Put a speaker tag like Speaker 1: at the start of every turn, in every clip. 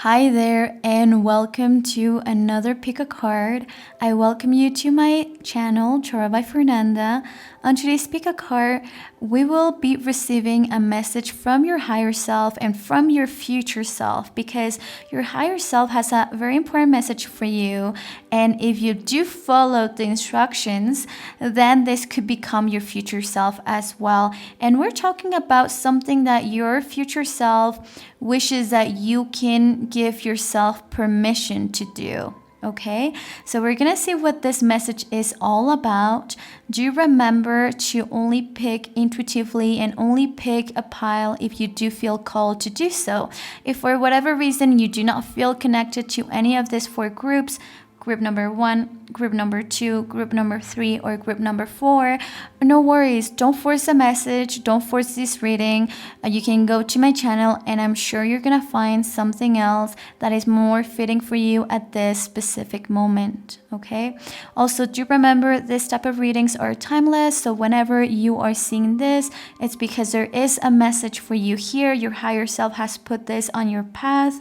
Speaker 1: Hi there and welcome to another Pick a Card. I welcome you to my channel, Chora by Fernanda. On today's Pick a Card, we will be receiving a message from your higher self and from your future self because your higher self has a very important message for you. And if you do follow the instructions, then this could become your future self as well. And we're talking about something that your future self wishes that you can give yourself permission to do. Okay, so we're gonna see what this message is all about. Do remember to only pick intuitively and only pick a pile if you do feel called to do so. If for whatever reason you do not feel connected to any of these four groups, group number 1, group number 2, group number 3, or group number 4, no worries. Don't force the message. Don't force this reading. You can go to my channel and I'm sure you're gonna find something else that is more fitting for you at this specific moment. Okay, also do remember this type of readings are timeless, so whenever you are seeing this, it's because there is a message for you here. Your higher self has put this on your path.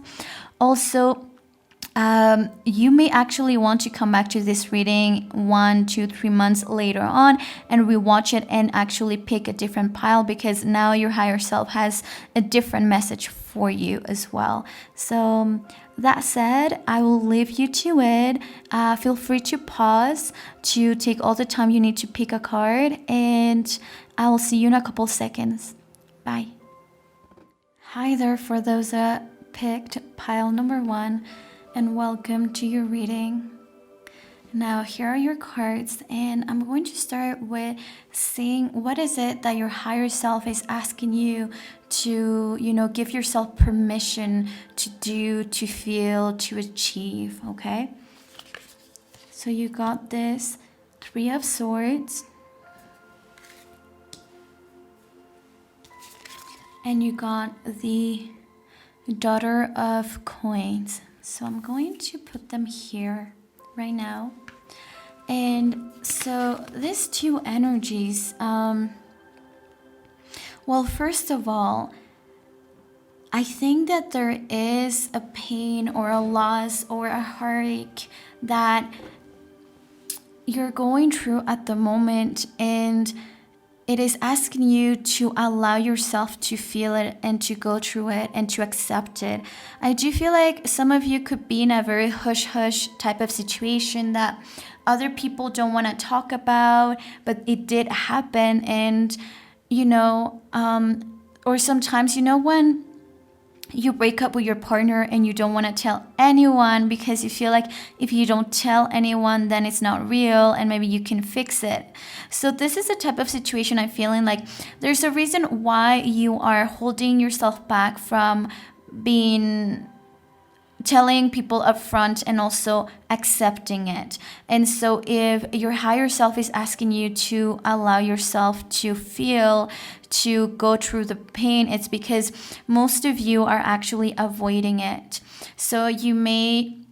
Speaker 1: Also, you may actually want to come back to this reading 1, 2, 3 months later on and rewatch it and actually pick a different pile because now your higher self has a different message for you as well. So that said, I will leave you to it. Feel free to pause to take all the time you need to pick a card, and I will see you in a couple seconds. Bye. Hi there for those that picked pile number 1. And welcome to your reading. Now here are your cards, and I'm going to start with seeing what is it that your higher self is asking you to, give yourself permission to do, to feel, to achieve, okay? So you got this 3 of Swords, and you got the Daughter of Coins. So I'm going to put them here right now. And so these two energies, well, first of all, I think that there is a pain or a loss or a heartache that you're going through at the moment, and it is asking you to allow yourself to feel it and to go through it and to accept it. I do feel like some of you could be in a very hush-hush type of situation that other people don't want to talk about, but it did happen. And, or sometimes, when you break up with your partner and you don't want to tell anyone because you feel like if you don't tell anyone, then it's not real and maybe you can fix it. So this is the type of situation I'm feeling like there's a reason why you are holding yourself back from telling people up front and also accepting it. And so if your higher self is asking you to allow yourself to feel, to go through the pain, it's because most of you are actually avoiding it. So you may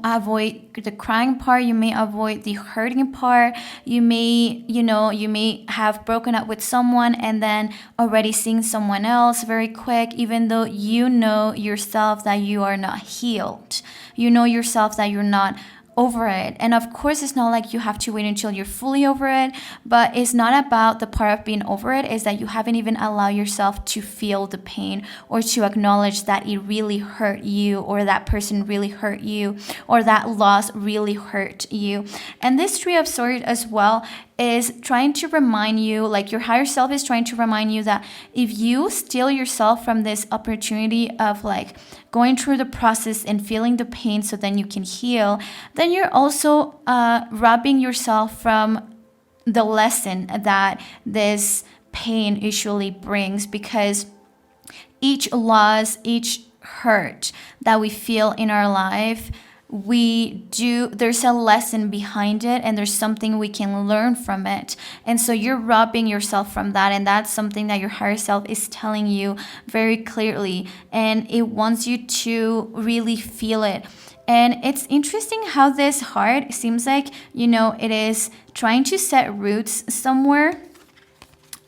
Speaker 1: avoid the crying part, you may avoid the hurting part, you may have broken up with someone and then already seeing someone else very quick, even though you know yourself that you are not healed. You know yourself that you're not over it. And of course, it's not like you have to wait until you're fully over it, but it's not about the part of being over it, is that you haven't even allowed yourself to feel the pain or to acknowledge that it really hurt you, or that person really hurt you, or that loss really hurt you. And this 3 of Swords as well is trying to remind you, like your higher self is trying to remind you that if you steal yourself from this opportunity of like going through the process and feeling the pain so then you can heal, then you're also robbing yourself from the lesson that this pain usually brings, because each loss, each hurt that we feel in our life, there's a lesson behind it and there's something we can learn from it. And so you're robbing yourself from that, and that's something that your higher self is telling you very clearly, and it wants you to really feel it. And it's interesting how this heart seems like, it is trying to set roots somewhere.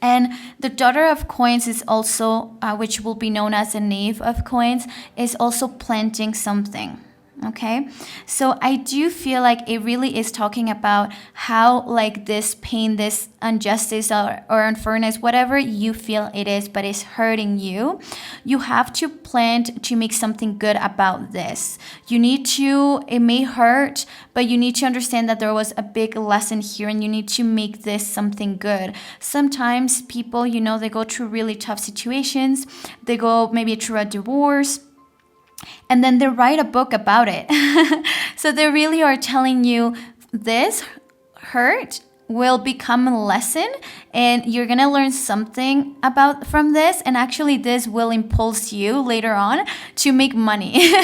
Speaker 1: And the daughter of coins is also, which will be known as the knave of coins, is also planting something. Okay, so I do feel like it really is talking about how, like, this pain, this injustice, or unfairness, whatever you feel it is, but it's hurting you, you have to plant to make something good about this. You need to, it may hurt, but you need to understand that there was a big lesson here, and you need to make this something good. Sometimes people, they go through really tough situations, they go maybe through a divorce, and then they write a book about it. So they really are telling you this hurt will become a lesson, and you're going to learn something about from this, and actually this will impulse you later on to make money.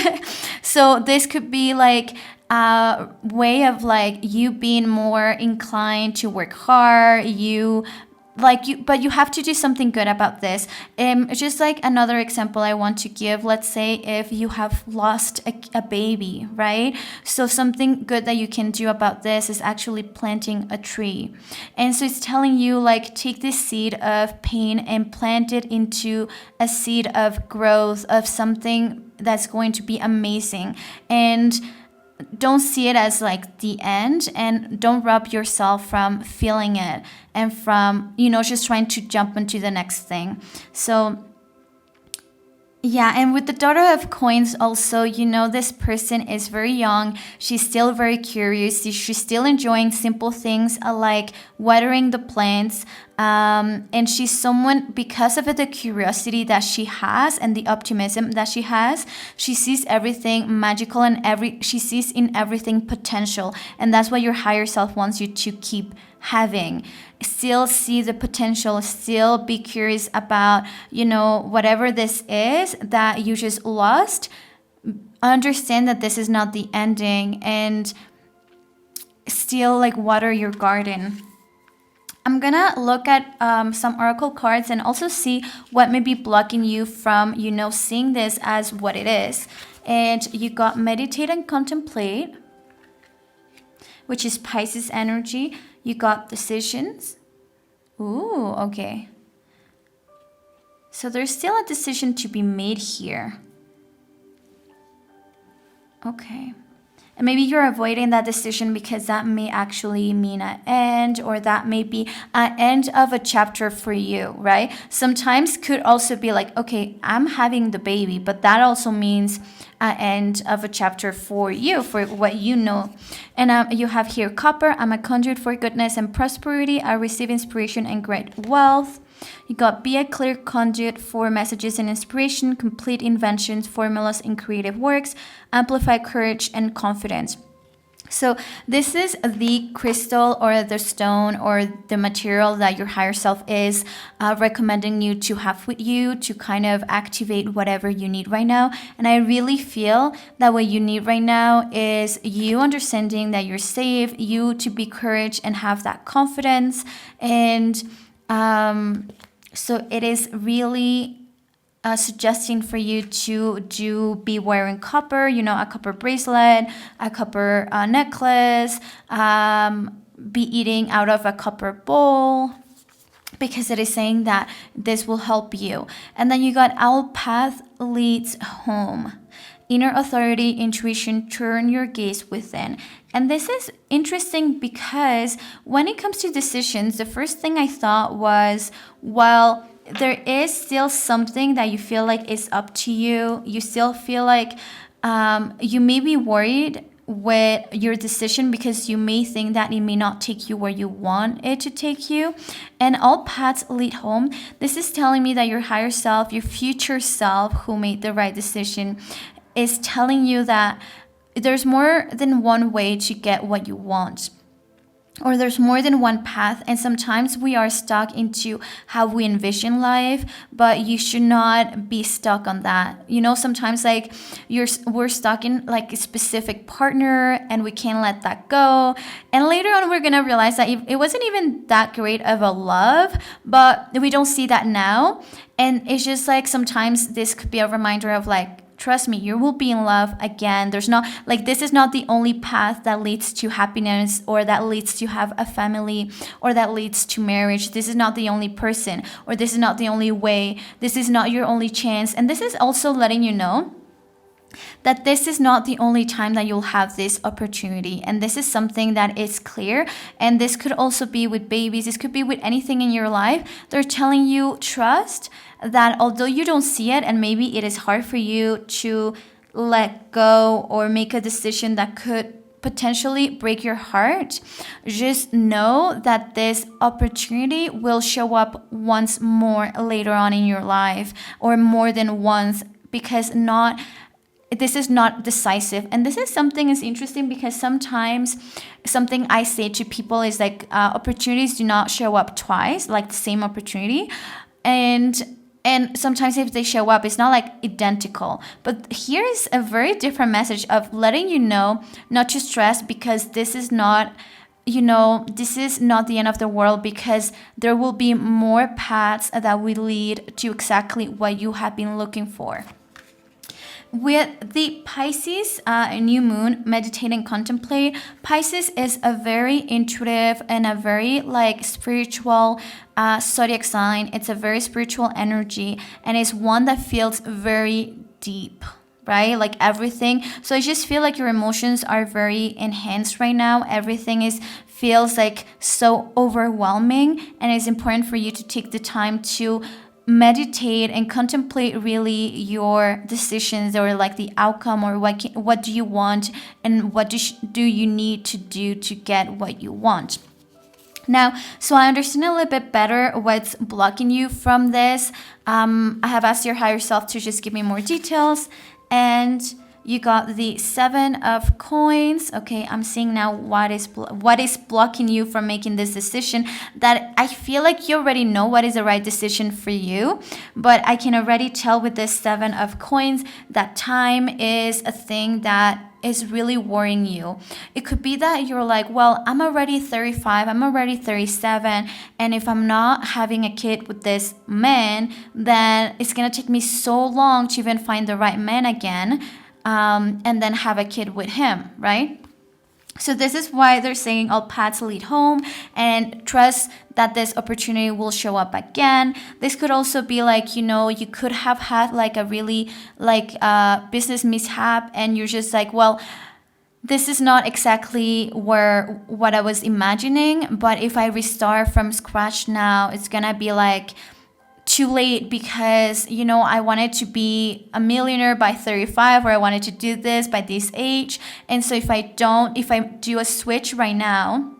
Speaker 1: So this could be like a way of like you being more inclined to work hard, but you have to do something good about this. Just like another example I want to give, let's say if you have lost a baby, right? So something good that you can do about this is actually planting a tree. And so it's telling you, like, take this seed of pain and plant it into a seed of growth, of something that's going to be amazing. And don't see it as like the end, and don't rob yourself from feeling it and from, just trying to jump into the next thing. So yeah, and with the daughter of coins also, this person is very young. She's still very curious. She's still enjoying simple things like watering the plants. And she's someone, because of the curiosity that she has and the optimism that she has, she sees everything magical, and she sees in everything potential. And that's what your higher self wants you to keep having. Still see the potential, still be curious about, whatever this is that you just lost. Understand that this is not the ending, and still like water your garden. I'm gonna look at some oracle cards and also see what may be blocking you from, seeing this as what it is. And you got meditate and contemplate, which is Pisces energy. You got decisions. Ooh, okay. So there's still a decision to be made here. Okay. And maybe you're avoiding that decision because that may actually mean an end, or that may be an end of a chapter for you, right? Sometimes could also be like, okay, I'm having the baby, but that also means an end of a chapter for you, for what you know. And you have here copper. I'm a conduit for goodness and prosperity. I receive inspiration and great wealth. You got be a clear conduit for messages and inspiration, complete inventions, formulas, and creative works, amplify courage and confidence. So this is the crystal or the stone or the material that your higher self is recommending you to have with you to kind of activate whatever you need right now. And I really feel that what you need right now is you understanding that you're safe, you to be courage and have that confidence. And so it is really suggesting for you to be wearing copper, a copper bracelet, a copper necklace, be eating out of a copper bowl, because it is saying that this will help you. And then you got our path leads home. Inner authority, intuition, turn your gaze within. And this is interesting because when it comes to decisions, the first thing I thought was, well, there is still something that you feel like is up to you. You still feel like you may be worried with your decision because you may think that it may not take you where you want it to take you. And all paths lead home. This is telling me that your higher self, your future self who made the right decision, is telling you that there's more than one way to get what you want, or there's more than one path. And sometimes we are stuck into how we envision life, but you should not be stuck on that. Sometimes like we're stuck in like a specific partner and we can't let that go. And later on, we're going to realize that it wasn't even that great of a love, but we don't see that now. And it's just like sometimes this could be a reminder of like, trust me, you will be in love again. There's not like, this is not the only path that leads to happiness, or that leads to have a family, or that leads to marriage. This is not the only person, or this is not the only way. This is not your only chance. And this is also letting you know that this is not the only time that you'll have this opportunity. And this is something that is clear. And this could also be with babies. This could be with anything in your life. They're telling you, trust that although you don't see it, and maybe it is hard for you to let go or make a decision that could potentially break your heart, just know that this opportunity will show up once more later on in your life, or more than once, because this is not decisive. And this is something is interesting, because sometimes something I say to people is like, opportunities do not show up twice, like the same opportunity. And sometimes if they show up, it's not like identical. But here is a very different message of letting you know not to stress, because this is not, this is not the end of the world, because there will be more paths that will lead to exactly what you have been looking for. With the Pisces new moon, meditate and contemplate. Pisces is a very intuitive and a very like spiritual zodiac sign. It's a very spiritual energy, and it's one that feels very deep, right? Like everything. So I just feel like your emotions are very enhanced right now. Everything feels like so overwhelming, and it's important for you to take the time to meditate and contemplate really your decisions, or like the outcome, or what do you want, and what do you need to do to get what you want. Now, so I understand a little bit better what's blocking you from this. I have asked your higher self to just give me more details, and you got the 7 of coins. Okay, I'm seeing now what is blocking you from making this decision, that I feel like you already know what is the right decision for you, but I can already tell with this 7 of coins that time is a thing that is really worrying you. It could be that you're like, well, I'm already 35, I'm already 37, and if I'm not having a kid with this man, then it's gonna take me so long to even find the right man again. And then have a kid with him, right? So this is why they're saying all paths lead home, and trust that this opportunity will show up again. This could also be like, you could have had like a really business mishap, and you're just like, well, this is not exactly what I was imagining, but if I restart from scratch now, it's gonna be like too late, because I wanted to be a millionaire by 35, or I wanted to do this by this age. And so if I do a switch right now,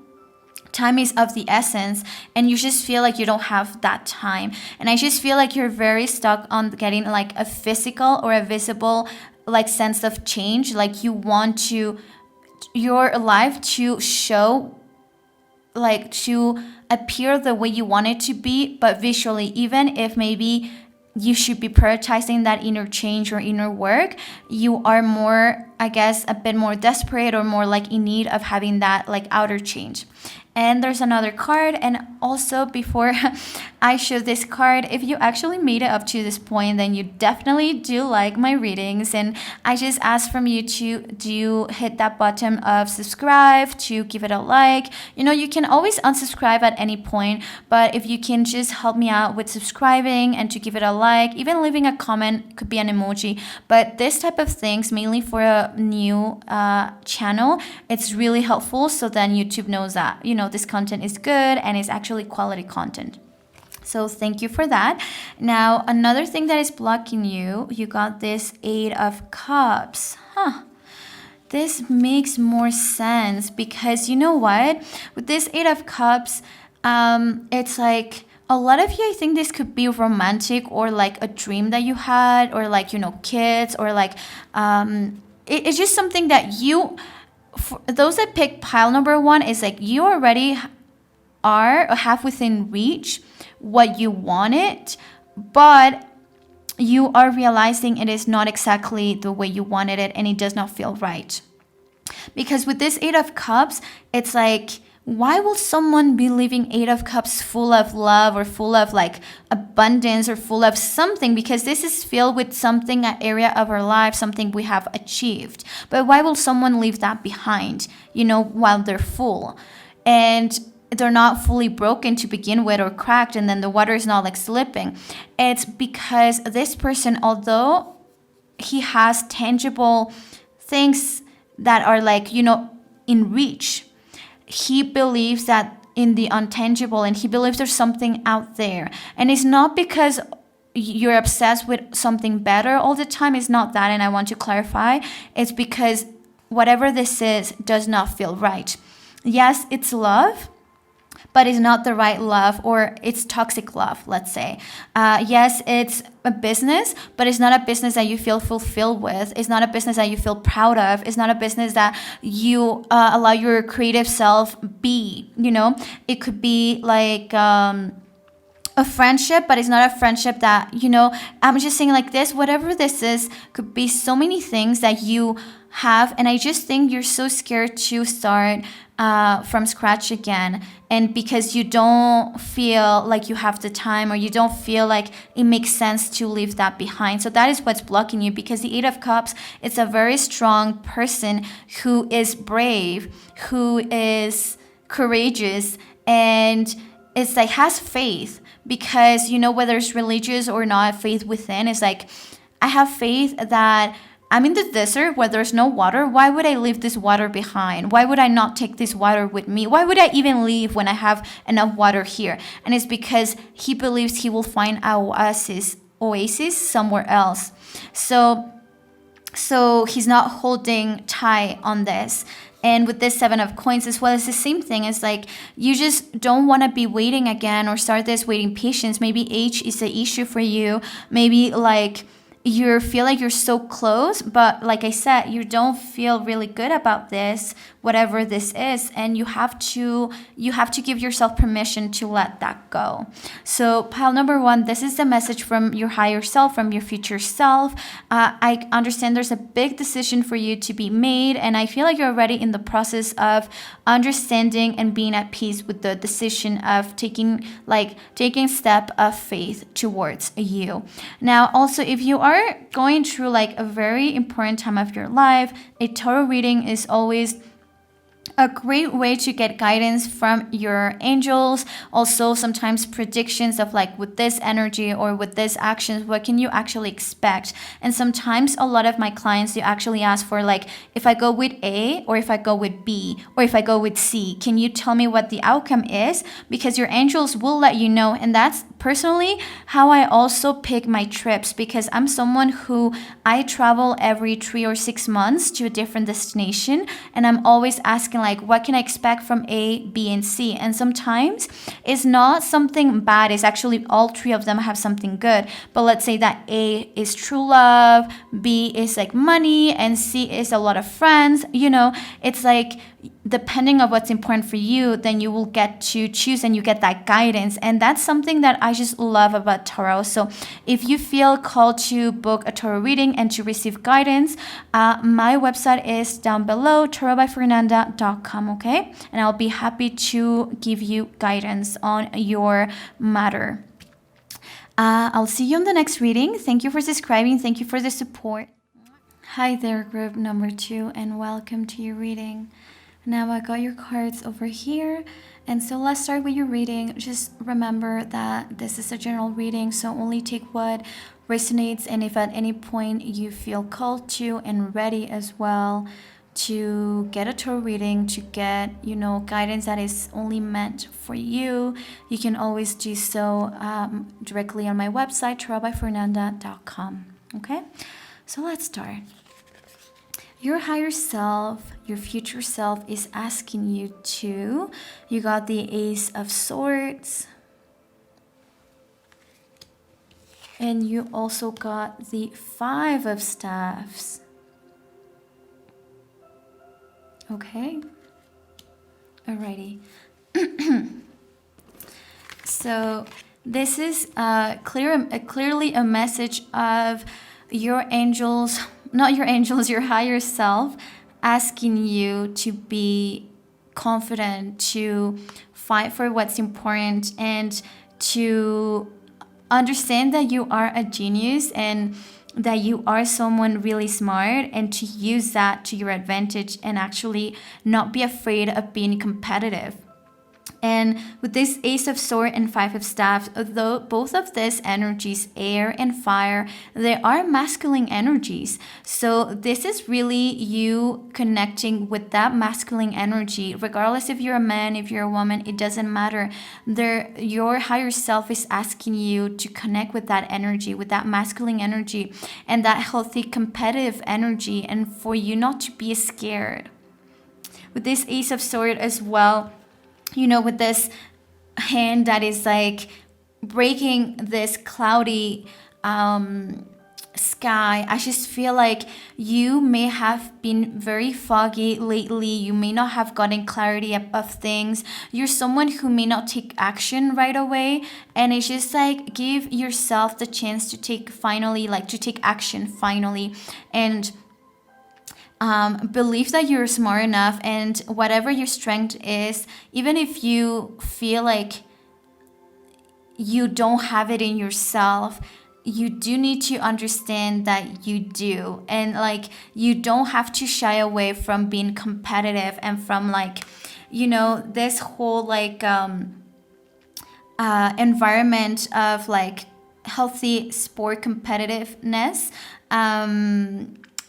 Speaker 1: time is of the essence, and you just feel like you don't have that time. And I just feel like you're very stuck on getting like a physical or a visible like sense of change. Like you want your life to show, like to appear the way you want it to be, but visually, even if maybe you should be prioritizing that inner change or inner work, you are more, I guess, a bit more desperate, or more like in need of having that like outer change. And there's another card. And also, before I show this card, if you actually made it up to this point, then you definitely do like my readings. And I just ask from you to hit that button of subscribe, to give it a like. You can always unsubscribe at any point, but if you can just help me out with subscribing and to give it a like, even leaving a comment, could be an emoji. But this type of things, mainly for a new channel, it's really helpful. So then YouTube knows that, this content is good and is actually quality content. So thank you for that. Now, another thing that is blocking you got this 8 of Cups. This makes more sense, because you know what? With this 8 of Cups, it's like a lot of you, I think this could be romantic, or like a dream that you had, or like, kids, or like, it's just something that for those that pick pile number 1, is like you already are or have within reach what you wanted, but you are realizing it is not exactly the way you wanted it, and it does not feel right. Because with this 8 of Cups, it's like why will someone be leaving Eight of Cups full of love or full of like abundance or full of something? Because this is filled with something, an area of our life, something we have achieved. But why will someone leave that behind, while they're full? And they're not fully broken to begin with or cracked, and then the water is not like slipping. It's because this person, although he has tangible things that are like, in reach, he believes that in the untangible, and he believes there's something out there. And it's not because you're obsessed with something better all the time. It's not that, and I want to clarify. It's because whatever this is does not feel right. Yes, it's love, but it's not the right love, or it's toxic love, let's say. Yes, it's a business, but it's not a business that you feel fulfilled with. It's not a business that you feel proud of. It's not a business that you allow your creative self be, It could be like a friendship, but it's not a friendship that, I'm just saying like this, whatever this is, could be so many things that you have. And I just think you're so scared to start from scratch again. And because you don't feel like you have the time, or you don't feel like it makes sense to leave that behind. So that is what's blocking you, because the Eight of Cups, it's a very strong person who is brave, who is courageous, and it's like has faith. Because, whether it's religious or not, faith within is like, I have faith that I'm in the desert where there's no water. Why would I leave this water behind? Why would I not take this water with me? Why would I even leave when I have enough water here? And it's because he believes he will find oasis somewhere else. So he's not holding tight on this. And with this Seven of Coins as well, it's the same thing. It's like you just don't want to be waiting again or start this waiting patience. Maybe age is the issue for you. Maybe like you feel like you're so close, but like I said, you don't feel really good about this, whatever this is, and you have to give yourself permission to let that go. So pile number one, this is the message from your higher self, from your future self. I understand there's a big decision for you to be made, and I feel like you're already in the process of understanding and being at peace with the decision of taking step of faith towards you. Now, also, if you are going through like a very important time of your life, a tarot reading is always a great way to get guidance from your angels. Also, sometimes predictions of like with this energy or with this actions, what can you actually expect? And sometimes a lot of my clients, they actually ask for like, if I go with A, or if I go with B, or if I go with C, can you tell me what the outcome is? Because your angels will let you know. And that's personally how I also pick my trips, because I'm someone who I travel every 3 or 6 months to a different destination, and I'm always asking like, what can I expect from A, B, and C? And sometimes it's not something bad. It's actually all three of them have something good. But let's say that A is true love, B is like money, and C is a lot of friends. It's like depending on what's important for you, then you will get to choose and you get that guidance. And that's something that I just love about tarot. So if you feel called to book a tarot reading and to receive guidance, my website is down below, tarotbyfernanda.com, okay? And I'll be happy to give you guidance on your matter. I'll see you on the next reading. Thank you for subscribing. Thank you for the support. Hi there, group number 2, and welcome to your reading. Now I got your cards over here, and so let's start with your reading. Just remember that this is a general reading, so only take what resonates, and if at any point you feel called to and ready as well to get a tarot reading, to get, guidance that is only meant for you, you can always do so directly on my website, tarotbyfernanda.com. Okay, so let's start. Your higher self, your future self is asking you to. You got the Ace of Swords. And you also got the Five of Staffs. Okay. Alrighty. So this is clearly a message of your angels, not your angels, your higher self, asking you to be confident to fight for what's important, and to understand that you are a genius and that you are someone really smart, and to use that to your advantage and actually not be afraid of being competitive. And with this Ace of Sword and Five of Staffs, although both of these energies, air and fire, they are masculine energies. So this is really you connecting with that masculine energy. Regardless if you're a man, if you're a woman, it doesn't matter. Your higher self is asking you to connect with that energy, with that masculine energy, and that healthy competitive energy, and for you not to be scared. With this Ace of Sword as well, with this hand that is like breaking this cloudy sky, I just feel like you may have been very foggy lately. You may not have gotten clarity of things. You're someone who may not take action right away, and it's just like give yourself the chance to take action finally, and believe that you're smart enough, and whatever your strength is, even if you feel like you don't have it in yourself, you do need to understand that you do. And like, you don't have to shy away from being competitive and from this whole environment of like healthy sport competitiveness.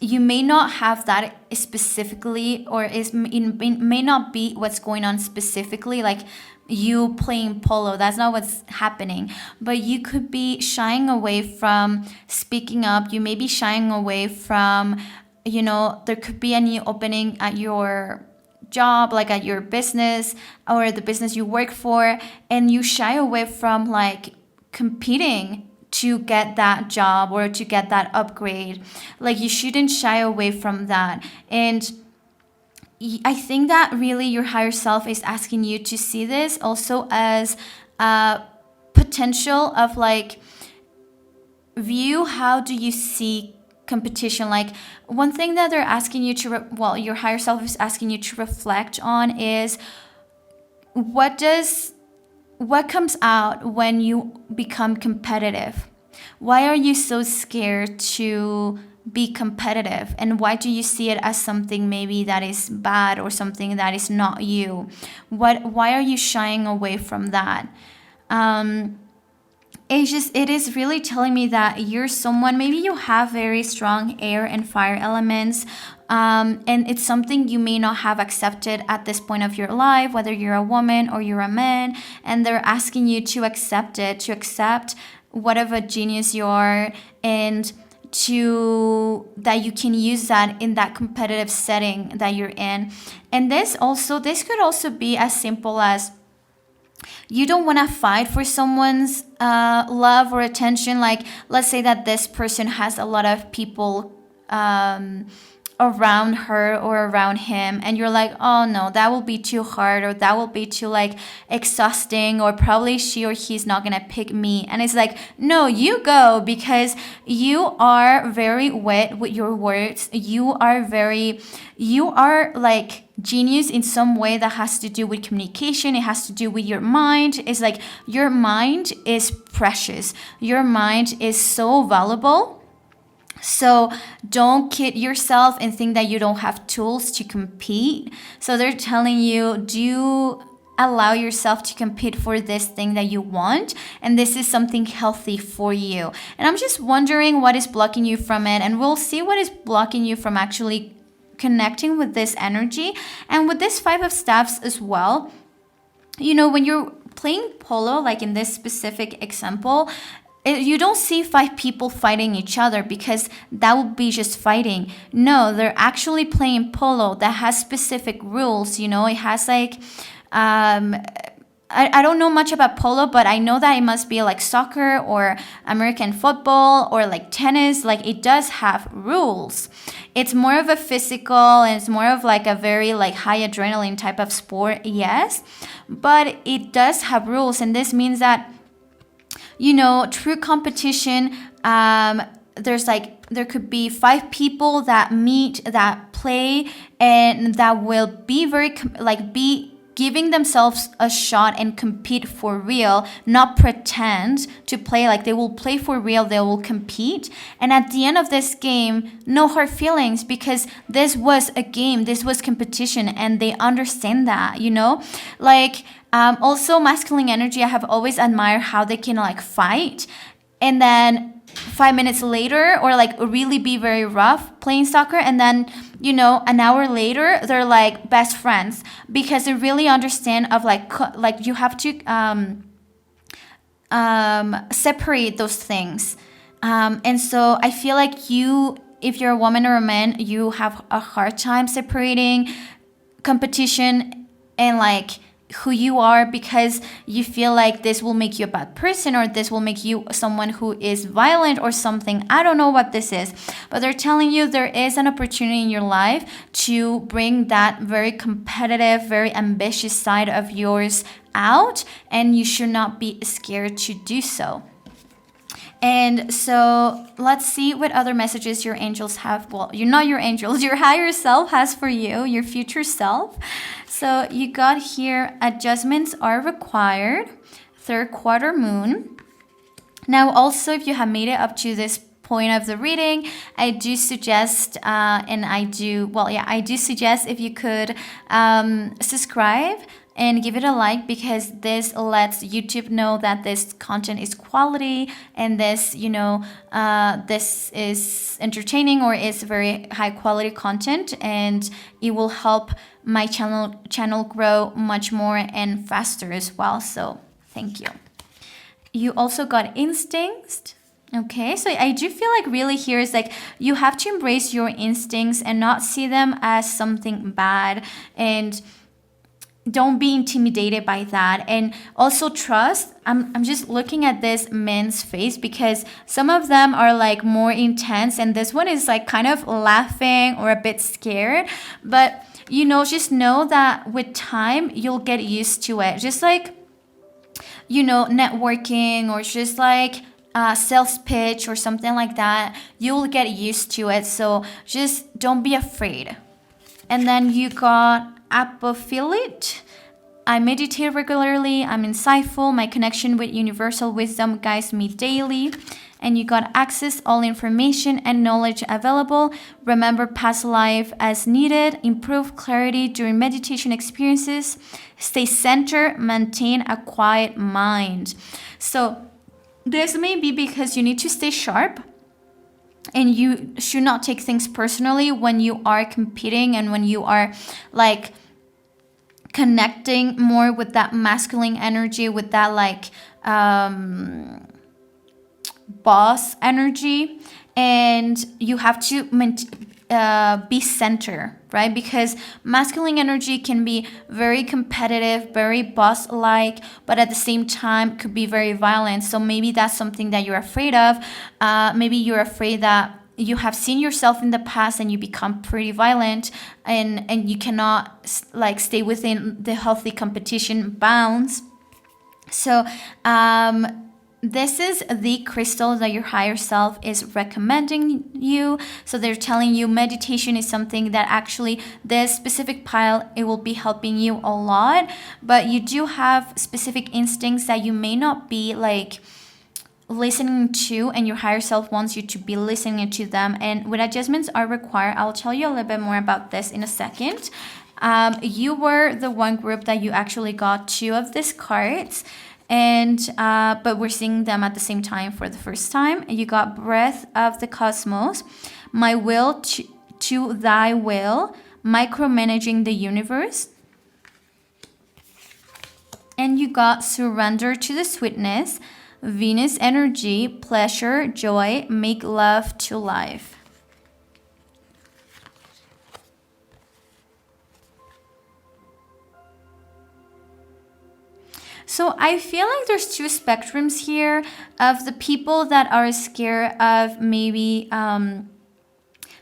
Speaker 1: You may not have that specifically, or it may not be what's going on specifically, like you playing polo. That's not what's happening. But you could be shying away from speaking up. You may be shying away from, there could be a new opening at your job, like at your business or the business you work for, and you shy away from like competing to get that job or to get that upgrade. Like, you shouldn't shy away from that. And I think that really your higher self is asking you to see this also as a potential of like, view how do you see competition. Like, one thing that they're asking you to your higher self is asking you to reflect on is what comes out when you become competitive. Why are you so scared to be competitive, and why do you see it as something maybe that is bad or something that is not you? Why are you shying away from that? It is really telling me that you're someone, maybe you have very strong air and fire elements, and it's something you may not have accepted at this point of your life, whether you're a woman or you're a man, and they're asking you to accept it, to accept whatever genius you are, and that you can use that in that competitive setting that you're in. And this could also be as simple as you don't want to fight for someone's love or attention. Like, let's say that this person has a lot of people around her or around him, and you're like, oh no, that will be too hard, or that will be too like exhausting, or probably she or he's not gonna pick me. And it's like, no, you go, because you are very wet with your words. You are like genius in some way that has to do with communication. It has to do with your mind. It's like, your mind is precious. Your mind is so valuable. So don't kid yourself and think that you don't have tools to compete. So they're telling you, do allow yourself to compete for this thing that you want, and this is something healthy for you. And I'm just wondering what is blocking you from it, and we'll see what is blocking you from actually connecting with this energy. And with this Five of Staffs as well, when you're playing polo, like in this specific example, you don't see 5 people fighting each other, because that would be just fighting. No, they're actually playing polo that has specific rules. It has like, I don't know much about polo, but I know that it must be like soccer or American football or like tennis. Like, it does have rules. It's more of a physical, and it's more of like a very like high adrenaline type of sport, yes, but it does have rules. And this means that true competition there could be 5 people that meet, that play, and that will be be giving themselves a shot and compete for real, not pretend to play. Like, they will play for real, they will compete. And at the end of this game, no hard feelings, because this was a game, this was competition, and they understand that, like, also masculine energy, I have always admired how they can like fight, and then 5 minutes later, or like really be very rough playing soccer, and then an hour later they're like best friends, because they really understand of like you have to separate those things, and so I feel like if you're a woman or a man, you have a hard time separating competition and like who you are, because you feel like this will make you a bad person, or this will make you someone who is violent or something. I don't know what this is, but they're telling you there is an opportunity in your life to bring that very competitive, very ambitious side of yours out, and you should not be scared to do so. And so let's see what other messages your angels have. Well, you're not your angels, your higher self has for you, your future self. So you got here, adjustments are required, third quarter moon. Now also, if you have made it up to this point of the reading, I do suggest, I do suggest if you could subscribe and give it a like, because this lets YouTube know that this content is quality, and this, this is entertaining, or is very high quality content, and it will help my channel grow much more and faster as well. So thank you. You also got instincts. Okay, so I do feel like really here is like you have to embrace your instincts and not see them as something bad, and don't be intimidated by that. And also trust. I'm just looking at this man's face, because some of them are like more intense, and this one is like kind of laughing or a bit scared. But just know that with time you'll get used to it. Just like networking, or just like sales pitch or something like that, you'll get used to it. So just don't be afraid. And then you got apophilate. I meditate regularly. I'm insightful. My connection with universal wisdom guides me daily. And you got access all information and knowledge available. Remember past life as needed. Improve clarity during meditation experiences. Stay centered. Maintain a quiet mind. So this may be because you need to stay sharp, and you should not take things personally when you are competing, and when you are like connecting more with that masculine energy, with that like boss energy. And you have to be center, right? Because masculine energy can be very competitive, very boss-like, but at the same time could be very violent. So maybe that's something that you're afraid of. Maybe you're afraid that you have seen yourself in the past and you become pretty violent, and you cannot like stay within the healthy competition bounds. So this is the crystal that your higher self is recommending you. So they're telling you meditation is something that actually this specific pile, it will be helping you a lot, but you do have specific instincts that you may not be like listening to, and your higher self wants you to be listening to them. And what adjustments are required, I'll tell you a little bit more about this in a second. You were the one group that you actually got 2 of these cards, and but we're seeing them at the same time for the first time. You got Breath of the Cosmos, My Will to Thy Will, Micromanaging the Universe. And you got Surrender to the Sweetness, Venus Energy, Pleasure, Joy, Make Love to Life. So I feel like there's 2 spectrums here of the people that are scared of maybe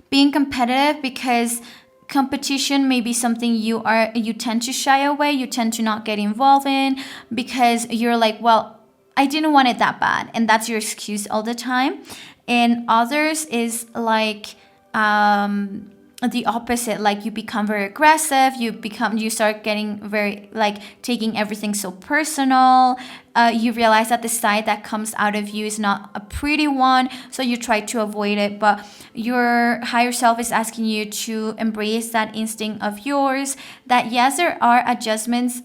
Speaker 1: being competitive, because competition may be something you tend to shy away, you tend to not get involved in, because you're like, well, I didn't want it that bad, and that's your excuse all the time. And others is like the opposite, like you become very aggressive, you start getting very, like, taking everything so personal. You realize that the side that comes out of you is not a pretty one, so you try to avoid it, but your higher self is asking you to embrace that instinct of yours, that yes, there are adjustments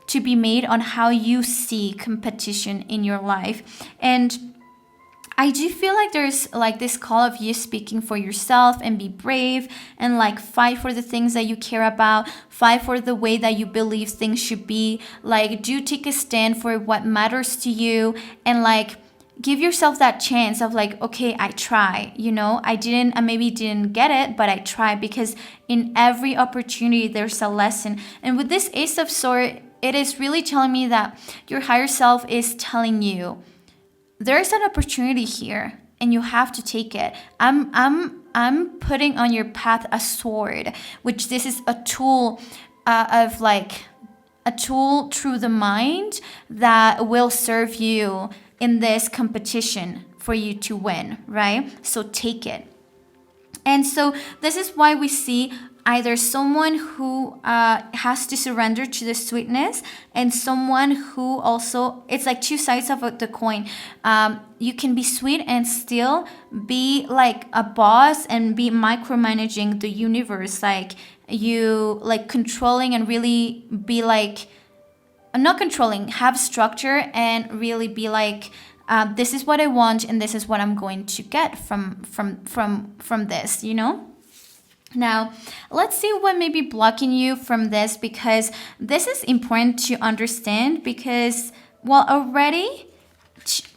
Speaker 1: to be made on how you see competition in your life. And I do feel like there's like this call of you speaking for yourself and be brave and like fight for the things that you care about, fight for the way that you believe things should be, like do take a stand for what matters to you, and like give yourself that chance of like, okay, I try, I maybe didn't get it, but I tried, because in every opportunity there's a lesson. And with this Ace of Swords, it is really telling me that your higher self is telling you, there's an opportunity here and you have to take it. I'm putting on your path a sword, which this is a tool of like a tool through the mind that will serve you in this competition for you to win, right? So take it. And so this is why we see either someone who has to surrender to the sweetness, and someone who also, it's like two sides of the coin. You can be sweet and still be like a boss and be micromanaging the universe, like you like controlling and really be like, not controlling, have structure and really be like, this is what I want and this is what I'm going to get from this, Now, let's see what may be blocking you from this, because this is important to understand, because, well, already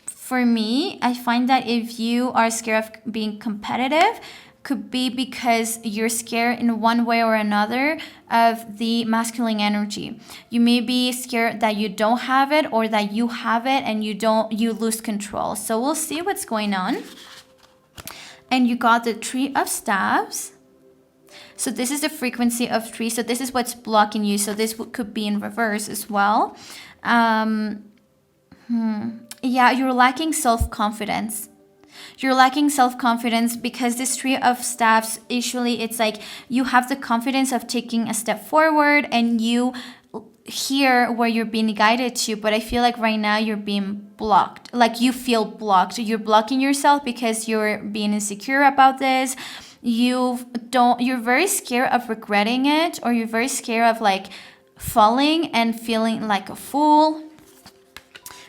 Speaker 1: for me, I find that if you are scared of being competitive, could be because you're scared in one way or another of the masculine energy. You may be scared that you don't have it, or that you have it and you lose control. So we'll see what's going on. And you got the Three of Staves. So this is the frequency of 3. So this is what's blocking you. So this could be in reverse as well. Yeah, you're lacking self-confidence. You're lacking self-confidence because this Three of Staves, usually it's like you have the confidence of taking a step forward and you hear where you're being guided to, but I feel like right now you're being blocked. Like you feel blocked. You're blocking yourself because you're being insecure about this. You're very scared of regretting it, or you're very scared of like falling and feeling like a fool.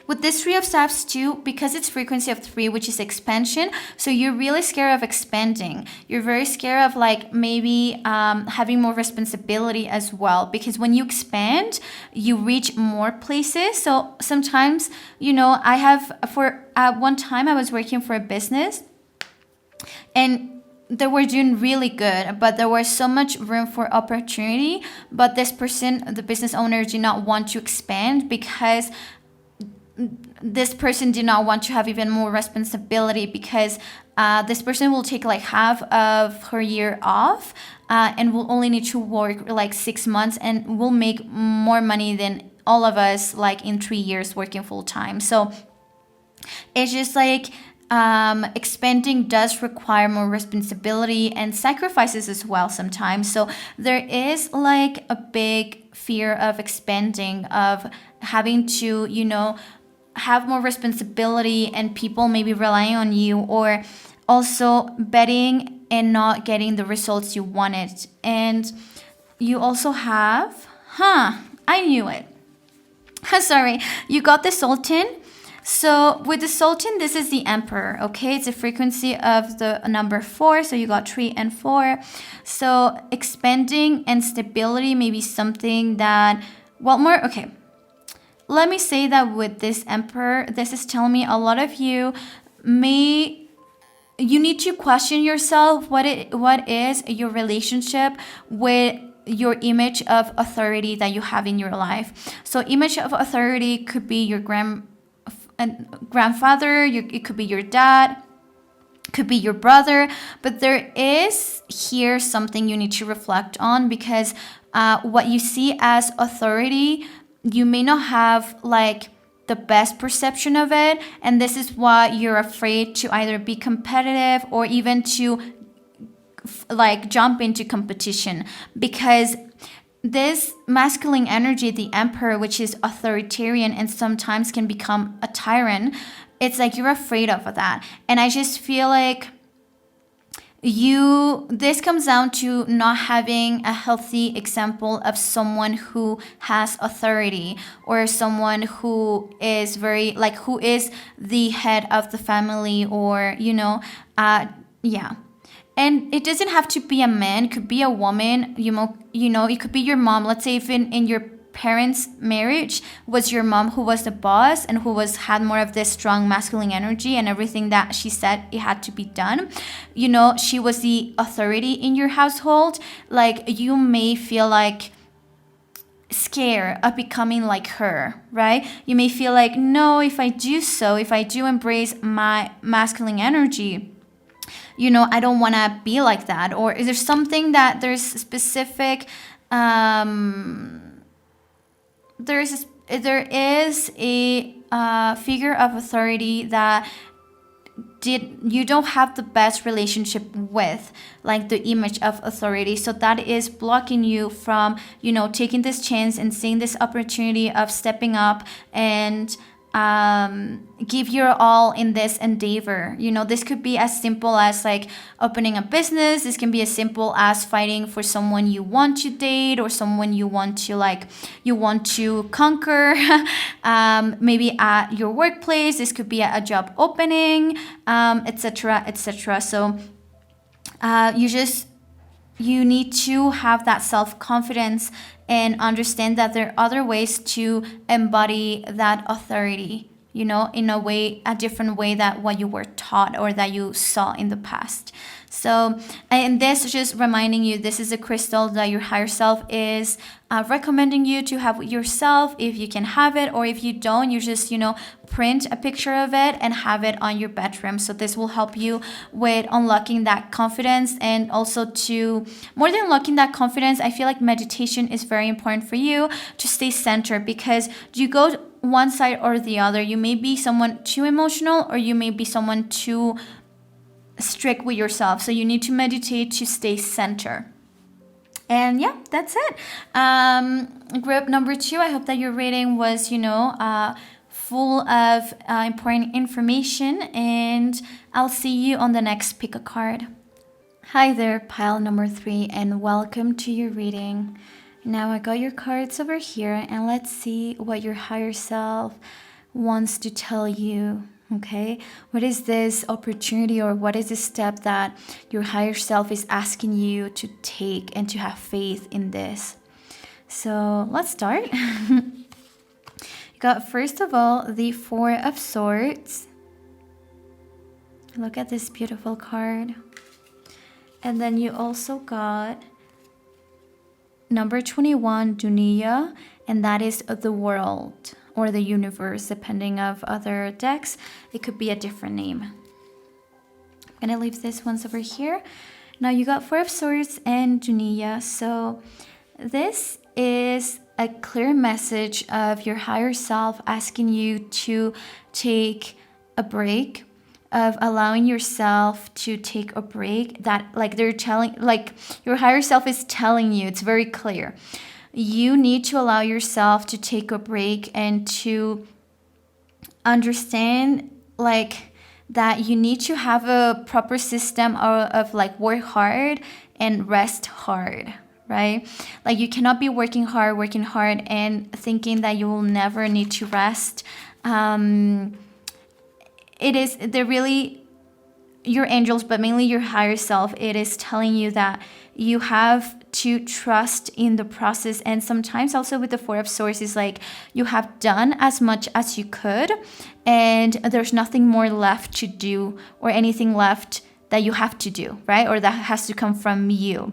Speaker 1: With this Three of Staves too, because it's frequency of 3, which is expansion, so you're really scared of expanding. You're very scared of like maybe having more responsibility as well, because when you expand, you reach more places. So sometimes, at one time I was working for a business, and they were doing really good, but there was so much room for opportunity. But this person, the business owner, did not want to expand because this person did not want to have even more responsibility, because this person will take like half of her year off and will only need to work like 6 months and will make more money than all of us like in 3 years working full time. So it's just like expanding does require more responsibility and sacrifices as well sometimes. So there is like a big fear of expanding, of having to, have more responsibility and people maybe relying on you, or also betting and not getting the results you wanted. And you also have, I knew it. Sorry, you got the Sultan. So with the Sultan, this is the Emperor, okay? It's a frequency of the number 4, so you got 3 and 4. So expanding and stability may be something that, okay. Let me say that with this Emperor, this is telling me a lot of you need to question yourself what is your relationship with your image of authority that you have in your life. So image of authority could be your grandfather, it could be your dad, could be your brother, but there is here something you need to reflect on, because what you see as authority you may not have like the best perception of it, and this is why you're afraid to either be competitive or even to like jump into competition, because this masculine energy, the emperor, which is authoritarian and sometimes can become a tyrant, it's like you're afraid of that. And I just feel like this comes down to not having a healthy example of someone who has authority, or someone who is very like, who is the head of the family, or yeah. And it doesn't have to be a man, it could be a woman, it could be your mom. Let's say if in your parents' marriage was your mom who was the boss and who had more of this strong masculine energy, and everything that she said, it had to be done. She was the authority in your household. Like, you may feel like scared of becoming like her, right? You may feel like, no, if I do embrace my masculine energy, I don't want to be like that. Or is there something that there's specific there is a figure of authority that you don't have the best relationship with, like the image of authority. So that is blocking you from taking this chance and seeing this opportunity of stepping up and give your all in this endeavor. This could be as simple as like opening a business. This can be as simple as fighting for someone you want to date, or someone you want to conquer. Maybe at your workplace, this could be a job opening, etc., etc. So you need to have that self-confidence and understand that there are other ways to embody that authority, in a different way that what you were taught or that you saw in the past. So, and this is just reminding you, this is a crystal that your higher self is recommending you to have yourself, if you can have it, or if you don't, you just, print a picture of it and have it on your bedroom. So this will help you with unlocking that confidence, and also more than unlocking that confidence, I feel like meditation is very important for you to stay centered, because you go one side or the other. You may be someone too emotional, or you may be someone too strict with yourself. So you need to meditate to stay centered. And yeah, that's it. Group number 2, I hope that your reading was, full of important information, and I'll see you on the next pick a card. Hi there, pile number 3, and welcome to your reading. Now I got your cards over here, and let's see what your higher self wants to tell you. Okay, what is this opportunity, or what is this step that your higher self is asking you to take and to have faith in this? So let's start. You got, first of all, the 4 of Swords. Look at this beautiful card. And then you also got number 21, Dunia, and that is the world or the universe, depending of other decks. It could be a different name. I'm gonna leave this ones over here. Now you got 4 of Swords and Dunia. So this is a clear message of your higher self asking you to take a break, of allowing yourself to take a break. That, like, they're telling, like, your higher self is telling you, it's very clear. You need to allow yourself to take a break and to understand, like, that you need to have a proper system of like work hard and rest hard, right? Like, you cannot be working hard and thinking that you will never need to rest. They're really your angels, but mainly your higher self. It is telling you that you have to trust in the process. And sometimes also with the 4 of Swords is like, you have done as much as you could, and there's nothing more left to do, or anything left that you have to do, right? Or that has to come from you.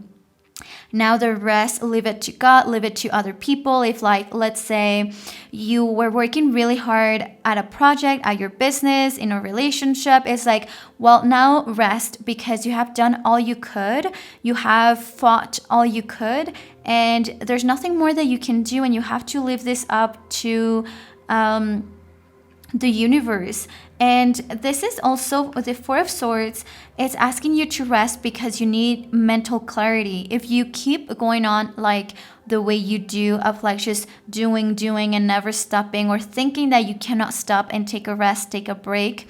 Speaker 1: Now the rest, leave it to God, leave it to other people. If, like, let's say you were working really hard at a project, at your business, in a relationship, it's like, well, now rest, because you have done all you could. You have fought all you could, and there's nothing more that you can do, and you have to leave this up to the universe. And this is also the Four of Swords. It's asking you to rest because you need mental clarity. If you keep going on like the way you do, of like just doing and never stopping, or thinking that you cannot stop and take a rest, take a break,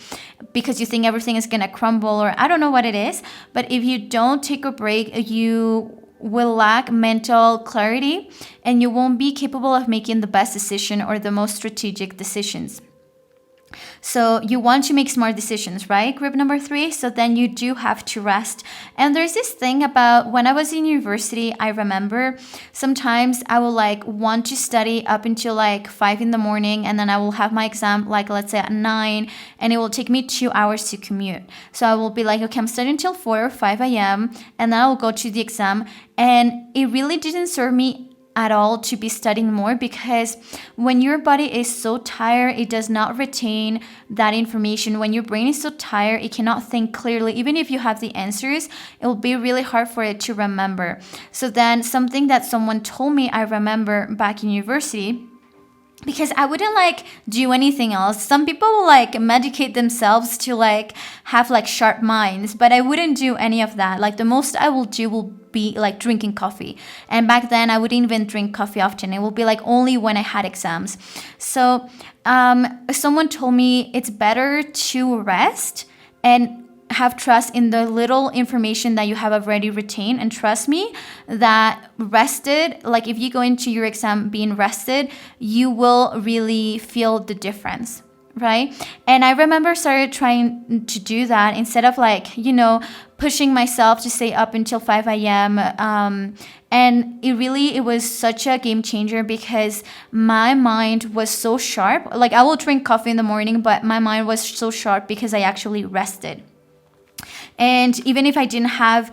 Speaker 1: because you think everything is gonna crumble, or I don't know what it is, but if you don't take a break, you will lack mental clarity and you won't be capable of making the best decision or the most strategic decisions. So you want to make smart decisions, right? Group number 3. So then you do have to rest. And there's this thing about when I was in university, I remember sometimes I will like want to study up until like 5 in the morning, and then I will have my exam like, let's say, at 9, and it will take me 2 hours to commute. So I will be like, okay, I'm studying until 4 or 5 a.m. and then I will go to the exam. And it really didn't serve me at all to be studying more, because when your body is so tired, it does not retain that information. When your brain is so tired, it cannot think clearly. Even if you have the answers, it will be really hard for it to remember. So then something that someone told me, I remember back in university, because I wouldn't like do anything else. Some people will like medicate themselves to like have like sharp minds, but I wouldn't do any of that. Like the most I will do will be like drinking coffee. And back then I wouldn't even drink coffee often. It will be like only when I had exams. So someone told me it's better to rest and have trust in the little information that you have already retained. And trust me that rested, like if you go into your exam being rested, you will really feel the difference, right? And I remember started trying to do that instead of like, pushing myself to stay up until 5 a.m. And it was such a game changer, because my mind was so sharp. Like I will drink coffee in the morning, but my mind was so sharp because I actually rested. And even if I didn't have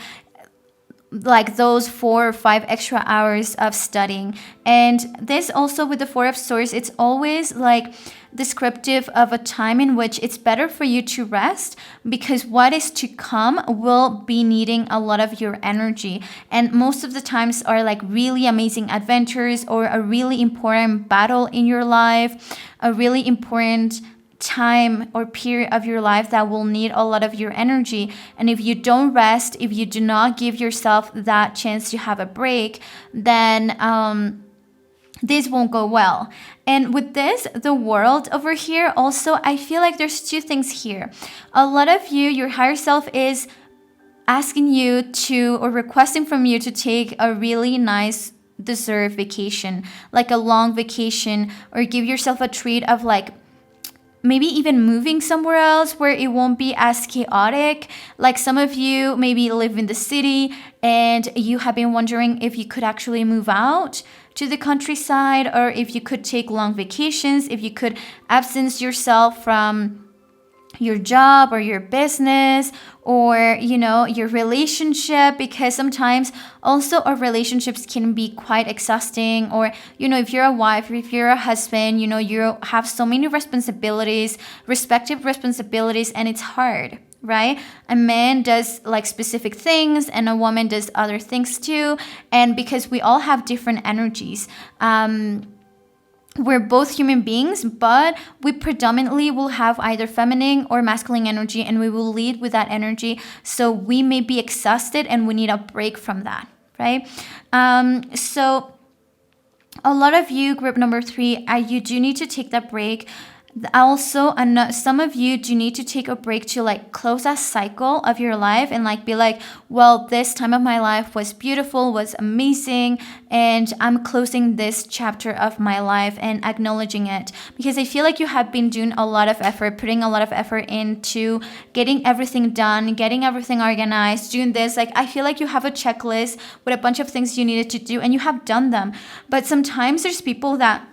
Speaker 1: like those 4 or 5 extra hours of studying. And this also with the Four of Swords, it's always like descriptive of a time in which it's better for you to rest, because what is to come will be needing a lot of your energy. And most of the times are like really amazing adventures, or a really important battle in your life, a really important time or period of your life that will need a lot of your energy. And if you don't rest, if you do not give yourself that chance to have a break, then this won't go well. And with this, the world over here, also, I feel like there's 2 things here. A lot of you, your higher self is asking you to, or requesting from you to take a really nice deserved vacation, like a long vacation, or give yourself a treat of like maybe even moving somewhere else where it won't be as chaotic. Like some of you maybe live in the city and you have been wondering if you could actually move out to the countryside, or if you could take long vacations, if you could absence yourself from your job or your business, or your relationship, because sometimes also our relationships can be quite exhausting. Or if you're a wife, or if you're a husband, you have so many responsibilities, respective responsibilities, and it's hard, right? A man does like specific things and a woman does other things too. And because we all have different energies, we're both human beings, but we predominantly will have either feminine or masculine energy, and we will lead with that energy. So we may be exhausted and we need a break from that, right? So a lot of you, group number 3, you do need to take that break. Also, some of you do need to take a break to like close that cycle of your life and like be like, well, this time of my life was beautiful, was amazing, and I'm closing this chapter of my life and acknowledging it. Because I feel like you have been doing a lot of effort, putting a lot of effort into getting everything done, getting everything organized, doing this. Like I feel like you have a checklist with a bunch of things you needed to do and you have done them. But sometimes there's people that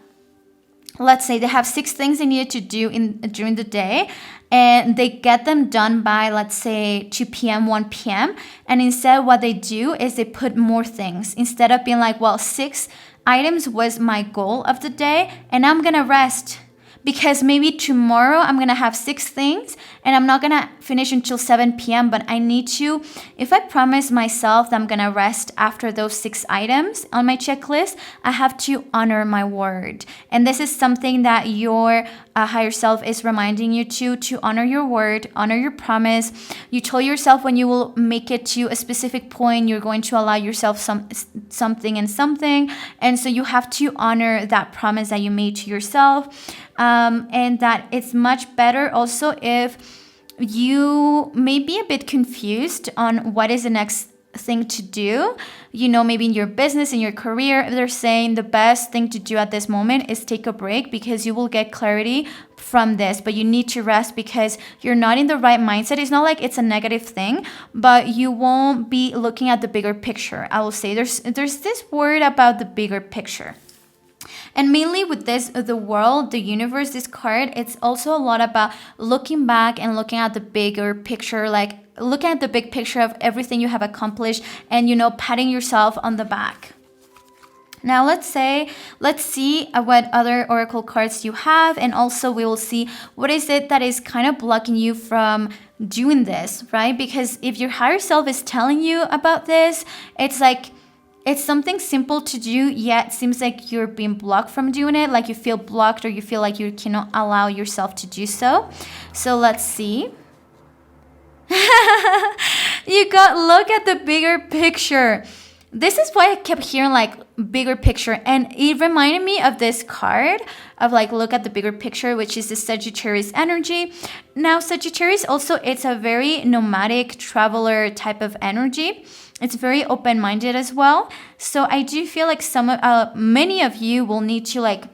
Speaker 1: let's say they have 6 things they needed to do during the day, and they get them done by, let's say, 2 p.m., 1 p.m. And instead what they do is they put more things. Instead of being like, well, 6 items was my goal of the day and I'm gonna rest, because maybe tomorrow I'm gonna have 6 things and I'm not gonna finish until 7 p.m. But I need to, if I promise myself that I'm gonna rest after those 6 items on my checklist, I have to honor my word. And this is something that your higher self is reminding you to honor your word, honor your promise. You told yourself when you will make it to a specific point, you're going to allow yourself something. And so you have to honor that promise that you made to yourself. And that it's much better also if you may be a bit confused on what is the next thing to do. Maybe in your business, in your career, they're saying the best thing to do at this moment is take a break, because you will get clarity from this. But you need to rest because you're not in the right mindset. It's not like it's a negative thing, but you won't be looking at the bigger picture. I will say there's this word about the bigger picture. And mainly with this, the world, the universe, this card, it's also a lot about looking back and looking at the bigger picture, like looking at the big picture of everything you have accomplished and, patting yourself on the back. Now let's see what other oracle cards you have, and also we will see what is it that is kind of blocking you from doing this, right? Because if your higher self is telling you about this, it's like it's something simple to do, yet seems like you're being blocked from doing it, like you feel blocked or you feel like you cannot allow yourself to do so. So let's see. Look at the bigger picture. This is why I kept hearing like bigger picture, and it reminded me of this card of like look at the bigger picture, which is the Sagittarius energy. Now Sagittarius also, it's a very nomadic traveler type of energy. It's very open-minded as well. So I do feel like many of you will need to like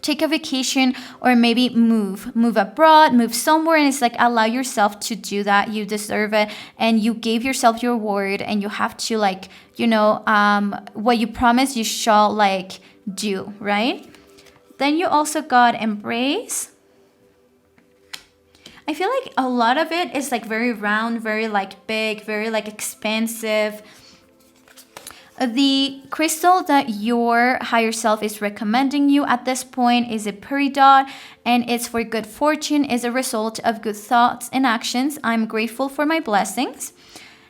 Speaker 1: take a vacation or maybe move abroad, move somewhere, and it's like allow yourself to do that. You deserve it, and you gave yourself your word, and you have to like, what you promise you shall like do, right? Then you also got embrace. I feel like a lot of it is like very round, very like big, very like expansive. The crystal that your higher self is recommending you at this point is a peridot, and it's for good fortune, is a result of good thoughts and actions. I'm grateful for my blessings.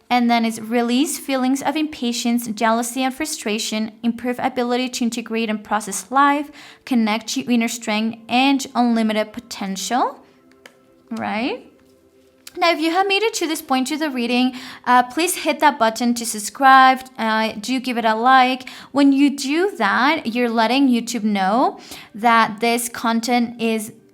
Speaker 1: And then it's release feelings of impatience, jealousy, and frustration, improve ability to integrate and process life, connect to inner strength and unlimited potential. Right? Now, if you have made it to this point to the reading, please hit that button to subscribe. Do give it a like. When you do that, you're letting YouTube know that this content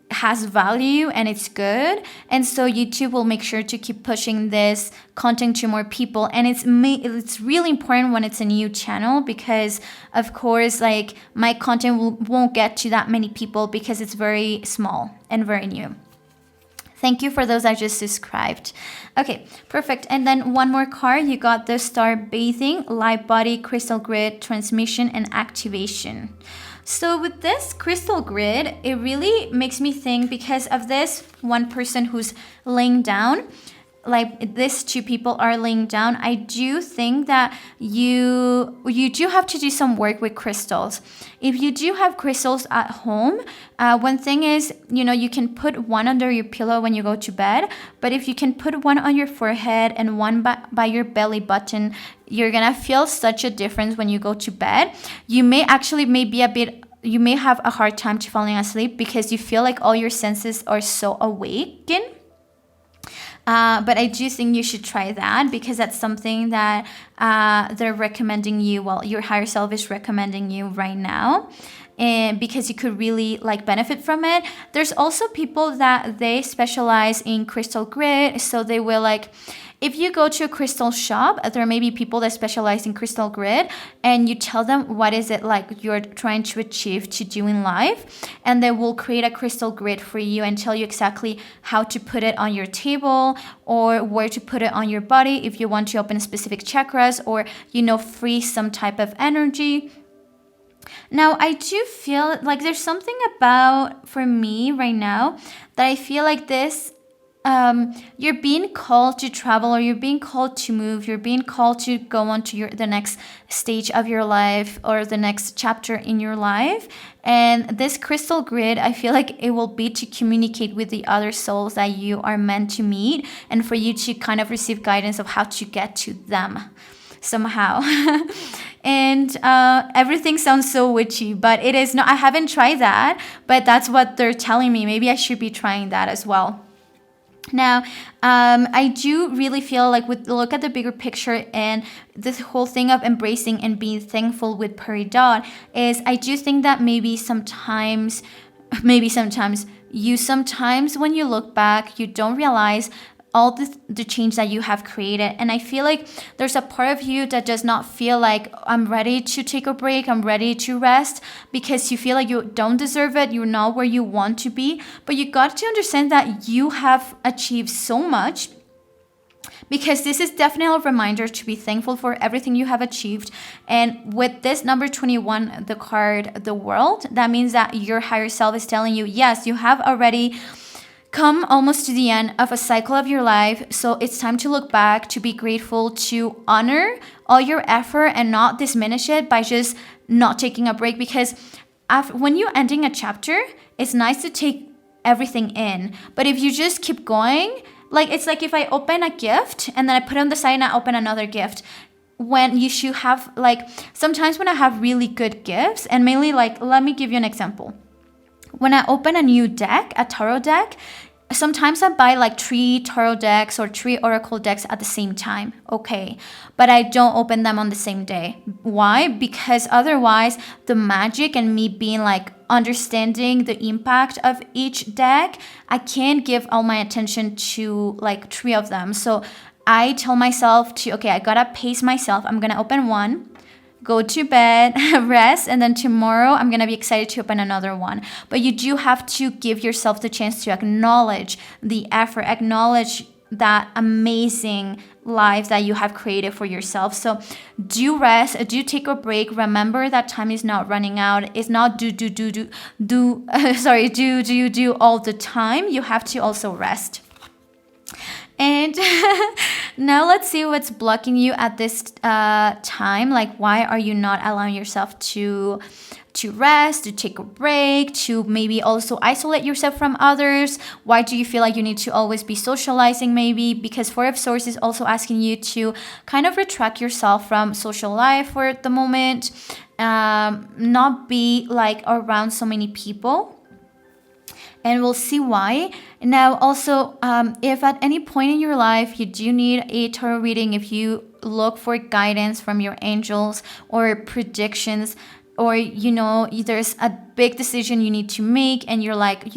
Speaker 1: has value and it's good. And so YouTube will make sure to keep pushing this content to more people. And it's really important when it's a new channel, because of course, like my content won't get to that many people because it's very small and very new. Thank you for those that just subscribed. Okay, perfect. And then one more card. You got the Star Bathing, Light Body, Crystal Grid, Transmission, and Activation. So with this crystal grid, it really makes me think, because of this one person who's laying down, like these two people are laying down, I do think that you do have to do some work with crystals. If you do have crystals at home, one thing is, you can put one under your pillow when you go to bed, but if you can put one on your forehead and one by your belly button, you're gonna feel such a difference when you go to bed. You may have a hard time to falling asleep because you feel like all your senses are so awakened. But I do think you should try that, because that's something that they're recommending you. Well, your higher self is recommending you right now, and because you could really like benefit from it. There's also people that they specialize in crystal grid, so they will like, if you go to a crystal shop, there may be people that specialize in crystal grid, and you tell them what is it like you're trying to achieve to do in life, and they will create a crystal grid for you and tell you exactly how to put it on your table or where to put it on your body if you want to open specific chakras or, free some type of energy. Now, I do feel like there's something about, for me right now, that I feel like this, you're being called to travel, or you're being called to move, you're being called to go on to the next stage of your life, or the next chapter in your life. And this crystal grid, I feel like it will be to communicate with the other souls that you are meant to meet, and for you to kind of receive guidance of how to get to them somehow. And everything sounds so witchy, but it is not. I haven't tried that, but that's what they're telling me. Maybe I should be trying that as well. Now, I do really feel like, with look at the bigger picture, and this whole thing of embracing and being thankful with Peridot, is I do think that maybe sometimes when you look back, you don't realize all the change that you have created. And I feel like there's a part of you that does not feel like, I'm ready to take a break, I'm ready to rest, because you feel like you don't deserve it, you're not where you want to be. But you got to understand that you have achieved so much, because this is definitely a reminder to be thankful for everything you have achieved. And with this number 21, the card, the world, that means that your higher self is telling you, yes, you have already come almost to the end of a cycle of your life. So it's time to look back, to be grateful, to honor all your effort, and not diminish it by just not taking a break. Because when you're ending a chapter, it's nice to take everything in. But if you just keep going, like, it's like if I open a gift and then I put it on the side and I open another gift. When you should have, like, sometimes when I have really good gifts, and mainly, like, let me give you an example. When I open a new deck, a tarot deck, sometimes I buy like 3 tarot decks or 3 oracle decks at the same time. Okay. But I don't open them on the same day. Why? Because otherwise, the magic and me being like understanding the impact of each deck, I can't give all my attention to like 3 of them. So I tell myself okay, I gotta pace myself. I'm gonna open one, go to bed, rest, and then tomorrow I'm going to be excited to open another one. But you do have to give yourself the chance to acknowledge the effort, acknowledge that amazing life that you have created for yourself. So do rest, do take a break. Remember that time is not running out. It's not do all the time. You have to also rest. And now let's see what's blocking you at this time. Like, why are you not allowing yourself to rest, to take a break, to maybe also isolate yourself from others? Why do you feel like you need to always be socializing? Maybe because Four of Swords is also asking you to kind of retract yourself from social life for the moment, not be like around so many people. And we'll see why. Now, also, if at any point in your life you do need a tarot reading, if you look for guidance from your angels or predictions, or there's a big decision you need to make, and you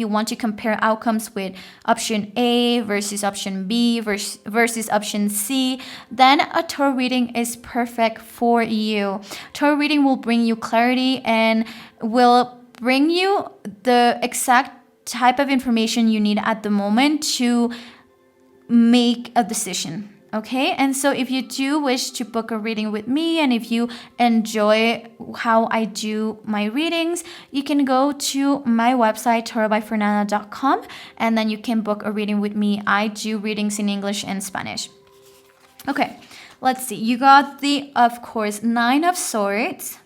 Speaker 1: want to compare outcomes with option A versus option B versus option C, then a tarot reading is perfect for you. Tarot reading will bring you clarity and will bring you the exact type of information you need at the moment to make a decision. Okay, and so if you do wish to book a reading with me, and if you enjoy how I do my readings, you can go to my website, tarotbyfernanda.com, and then you can book a reading with me. I do readings in English and Spanish. Okay, let's see. You got the, of course, 9 of Swords.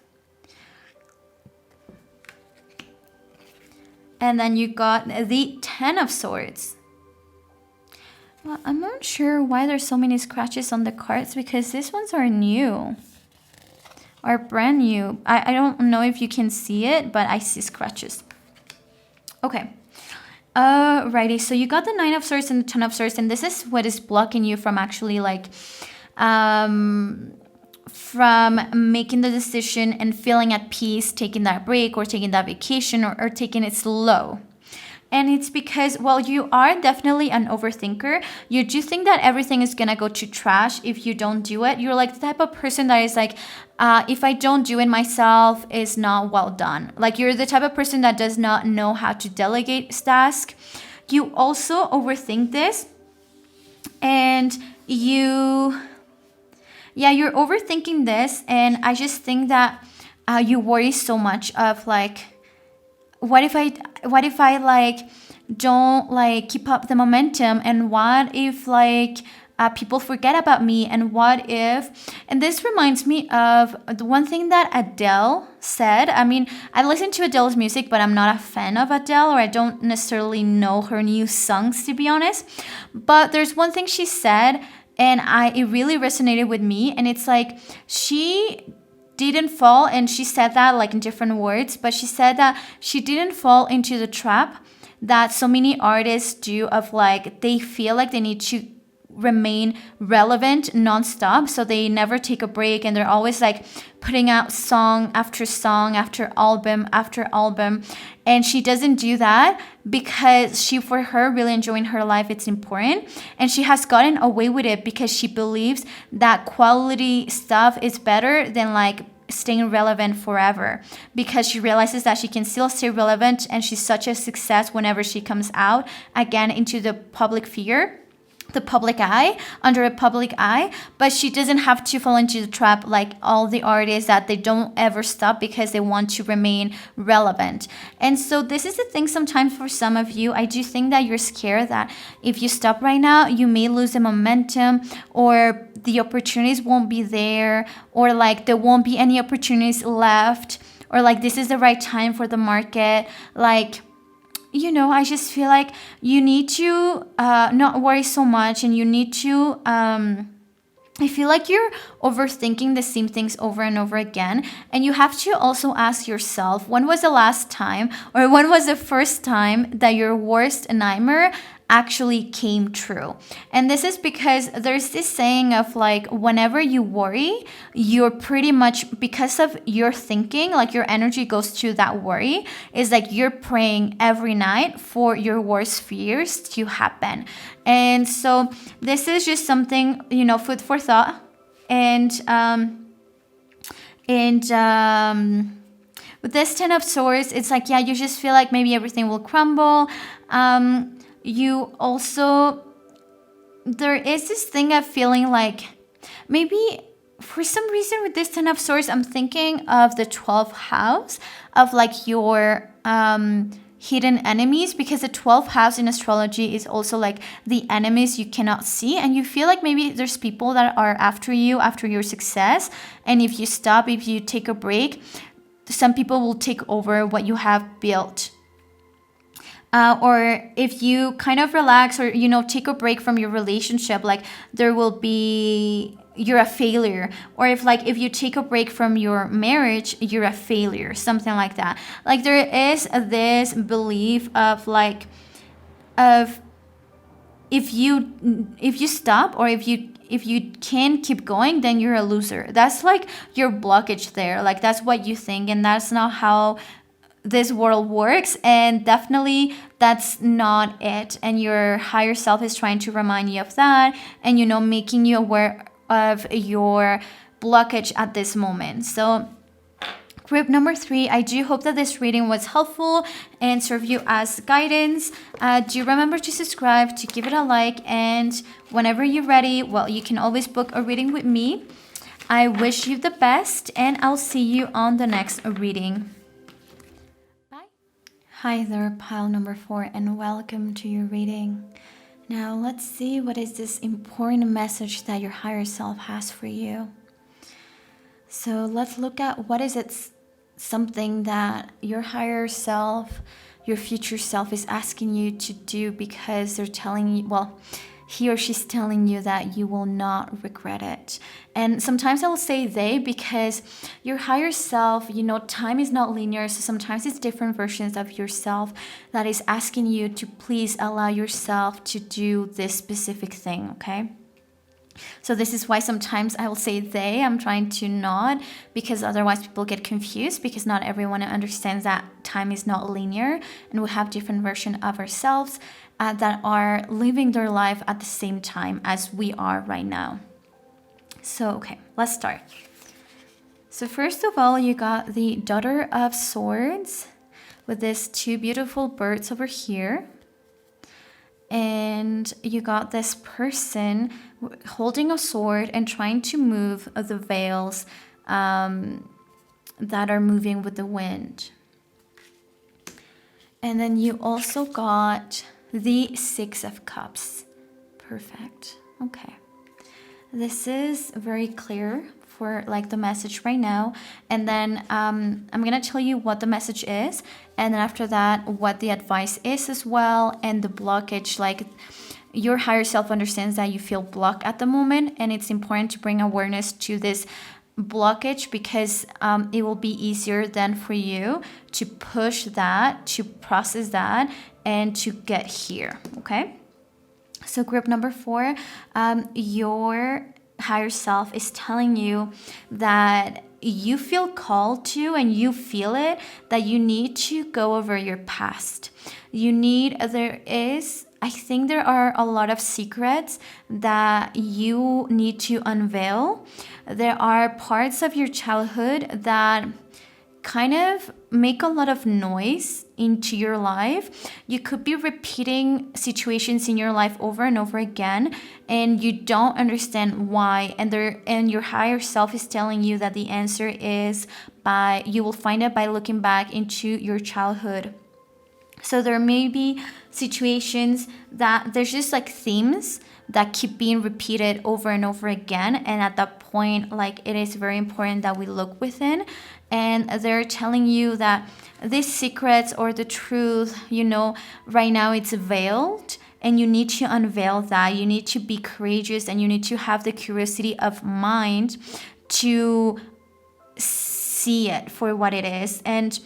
Speaker 1: And then you got the 10 of Swords. Well, I'm not sure why there's so many scratches on the cards, because these ones are new. Are brand new. I don't know if you can see it, but I see scratches. Okay. Alrighty, so you got the 9 of Swords and the 10 of Swords, and this is what is blocking you from actually from making the decision and feeling at peace, taking that break or taking that vacation, or taking it slow. And it's because, well, you are definitely an overthinker. You do think that everything is gonna go to trash if you don't do it. You're like the type of person that is like, if I don't do it myself, it's not well done. Like, you're the type of person that does not know how to delegate tasks. You also overthink this, and you're overthinking this, and I just think that you worry so much of like, what if I like don't like keep up the momentum, and what if like people forget about me, and what if, and this reminds me of the one thing that Adele said. I mean, I listen to Adele's music, but I'm not a fan of Adele, or I don't necessarily know her new songs, to be honest. But there's one thing she said, and it really resonated with me, and it's like she didn't fall, and she said that like in different words, but she said that she didn't fall into the trap that so many artists do, of like they feel like they need to remain relevant nonstop, so they never take a break, and they're always like putting out song after album after album. And she doesn't do that, because for her, really enjoying her life, it's important, and she has gotten away with it because she believes that quality stuff is better than like staying relevant forever, because she realizes that she can still stay relevant, and she's such a success whenever she comes out again into the public sphere, the public eye, under a public eye. But she doesn't have to fall into the trap like all the artists, that they don't ever stop because they want to remain relevant. And so this is the thing, sometimes for some of you, I do think that you're scared that if you stop right now, you may lose the momentum, or the opportunities won't be there, or like there won't be any opportunities left, or like this is the right time for the market. Like, I just feel like you need to not worry so much, and you need to. I feel like you're overthinking the same things over and over again. And you have to also ask yourself, when was the last time, or when was the first time that your worst nightmare actually came true? And this is because there's this saying of like, whenever you worry, you're pretty much, because of your thinking, like your energy goes to that worry, is like you're praying every night for your worst fears to happen. And so this is just something, food for thought. And with this 10 of Swords, it's like, yeah, you just feel like maybe everything will crumble. You also, there is this thing of feeling like maybe for some reason with this 10 of Swords, I'm thinking of the 12th house of like your hidden enemies, because the 12th house in astrology is also like the enemies you cannot see, and you feel like maybe there's people that are after you, after your success, and if you stop, if you take a break, some people will take over what you have built. Or if you kind of relax, or take a break from your relationship, like there will be, you're a failure. Or if you take a break from your marriage, you're a failure, something like that. Like there is this belief of like, of if you stop, or if you can't keep going, then you're a loser. That's like your blockage there. Like that's what you think, and that's not how this world works, and definitely that's not it. And your higher self is trying to remind you of that, and making you aware of your blockage at this moment. So group number 3, I do hope that this reading was helpful and serve you as guidance. Do remember to subscribe, to give it a like, and whenever you're ready, well, you can always book a reading with me. I wish you the best, and I'll see you on the next reading. Hi there, pile number 4, and welcome to your reading. Now let's see, what is this important message that your higher self has for you. So let's look at what is it, something that your higher self, your future self is asking you to do, because they're telling you, well, he or she's telling you that you will not regret it. And sometimes I will say they, because your higher self, time is not linear. So sometimes it's different versions of yourself that is asking you to please allow yourself to do this specific thing, okay? So this is why sometimes I will say they. I'm trying to nod, because otherwise people get confused, because not everyone understands that time is not linear, and we have different versions of ourselves that are living their life at the same time as we are right now. So, okay, let's start. So first of all, you got the Daughter of Swords with these 2 beautiful birds over here. And you got this person holding a sword and trying to move the veils that are moving with the wind. And then you also got the Six of Cups. Perfect. Okay. This is very clear for like the message right now. And then I'm going to tell you what the message is. And then after that, what the advice is as well. And the blockage, like your higher self understands that you feel blocked at the moment. And it's important to bring awareness to this blockage because it will be easier then for you to push that, to process that, and to get here. Okay. So group number 4, your higher self is telling you that you feel called to, and you feel it, that you need to go over your past. I think there are a lot of secrets that you need to unveil. There are parts of your childhood that kind of make a lot of noise into your life. You could be repeating situations in your life over and over again, and you don't understand why. And your higher self is telling you that the answer is you will find it by looking back into your childhood. So there may be situations that there's just like themes that keep being repeated over and over again. And at that point, like it is very important that we look within. And they're telling you that these secrets or the truth, right now it's veiled. And you need to unveil that. You need to be courageous, and you need to have the curiosity of mind to see it for what it is. And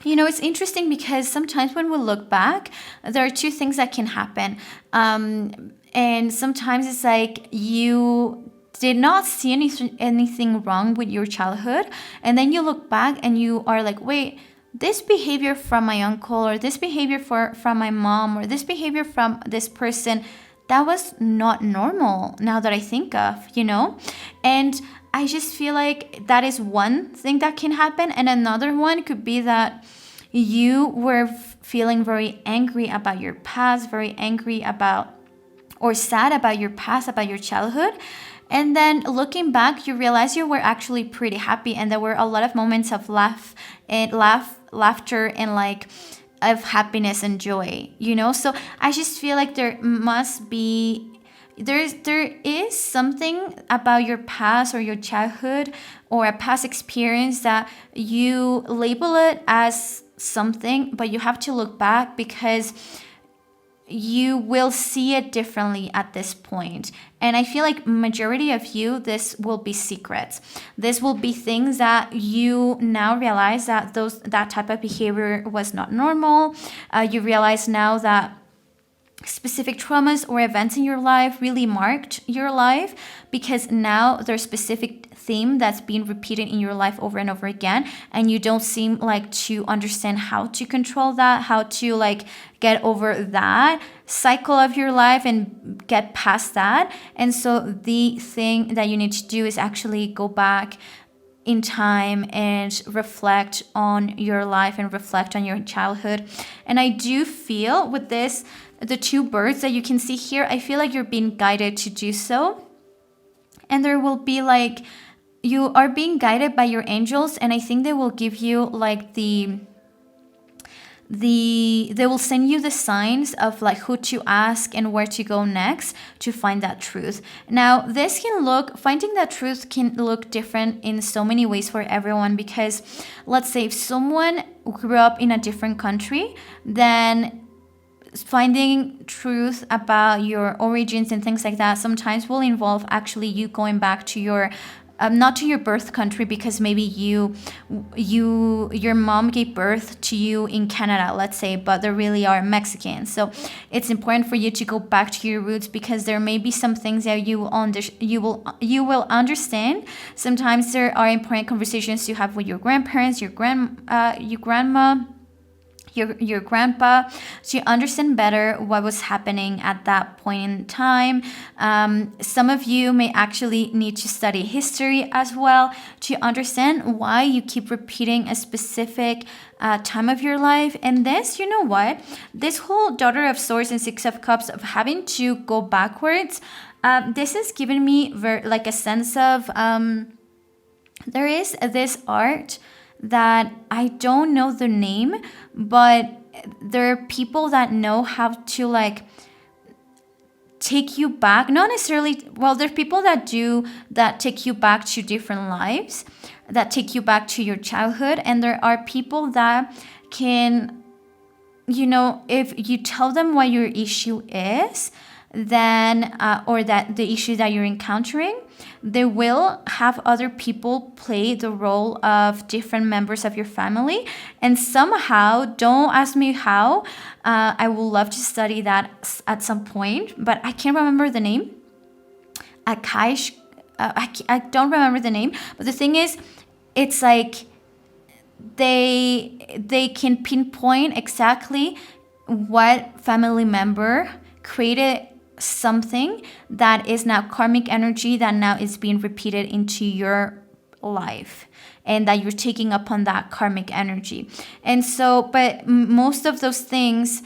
Speaker 1: it's interesting because sometimes when we look back, there are two things that can happen. And sometimes it's like you did not see anything wrong with your childhood. And then you look back and you are like, wait, this behavior from my uncle, or this behavior from my mom, or this behavior from this person, that was not normal now that I think of, And I just feel like that is one thing that can happen. And another one could be that you were feeling very angry about your past, very angry about or sad about your past, about your childhood. And then looking back, you realize you were actually pretty happy, and there were a lot of moments of laughter and like of happiness and joy, So I just feel like there is something about your past or your childhood or a past experience that you label it as something, but you have to look back because you will see it differently at this point. And I feel like majority of you, this will be secrets. This will be things that you now realize that that type of behavior was not normal. You realize now that specific traumas or events in your life really marked your life, because now there's specific theme that's being repeated in your life over and over again, and you don't seem like to understand how to control that, how to like get over that cycle of your life and get past that. And so the thing that you need to do is actually go back in time and reflect on your life and reflect on your childhood. And I do feel with this, the two birds that you can see here, I feel like you're being guided to do so. And there will be like, you are being guided by your angels, and I think they will give you like they will send you the signs of like who to ask and where to go next to find that truth. Now, finding that truth can look different in so many ways for everyone, because let's say if someone grew up in a different country, then finding truth about your origins and things like that sometimes will involve actually you going back to your not to your birth country, because maybe your mom gave birth to you in Canada, let's say, but they really are Mexican. So it's important for you to go back to your roots, because there may be some things that you will understand. Sometimes there are important conversations you have with your grandparents, your grandma, your grandpa, to understand better what was happening at that point in time. Some of you may actually need to study history as well to understand why you keep repeating a specific time of your life. And this, you know what? This whole Daughter of Swords and Six of Cups of having to go backwards, this has given me like a sense of There is this art that I don't know the name, but there are people that know how to like take you back, not necessarily, well, there's people that do that, take you back to different lives, that take you back to your childhood, and there are people that can, if you tell them what your issue is, then or that the issue that you're encountering, they will have other people play the role of different members of your family, and somehow, don't ask me how, I would love to study that at some point, but I can't remember the name. Akaish, I don't remember the name, but the thing is, it's like they can pinpoint exactly what family member created something that is now karmic energy that now is being repeated into your life, and that you're taking upon that karmic energy. And so, but most of those things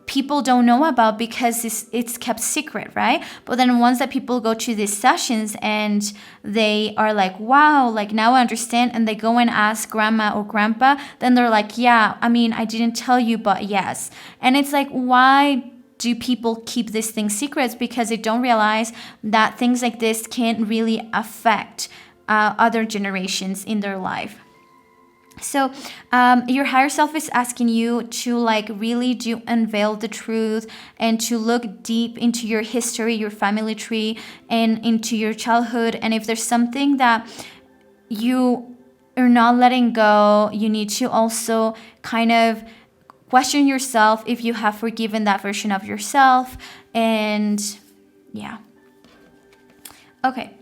Speaker 1: people don't know about because it's kept secret, right? But then once that people go to these sessions and they are like, wow, like now I understand, and they go and ask grandma or grandpa, then they're like, yeah, I mean, I didn't tell you, but yes. And it's like, why do people keep these things secrets? Because they don't realize that things like this can really affect other generations in their life. So your higher self is asking you to like really do unveil the truth and to look deep into your history, your family tree, and into your childhood. And if there's something that you are not letting go, you need to also kind of question yourself if you have forgiven that version of yourself. And yeah. Okay.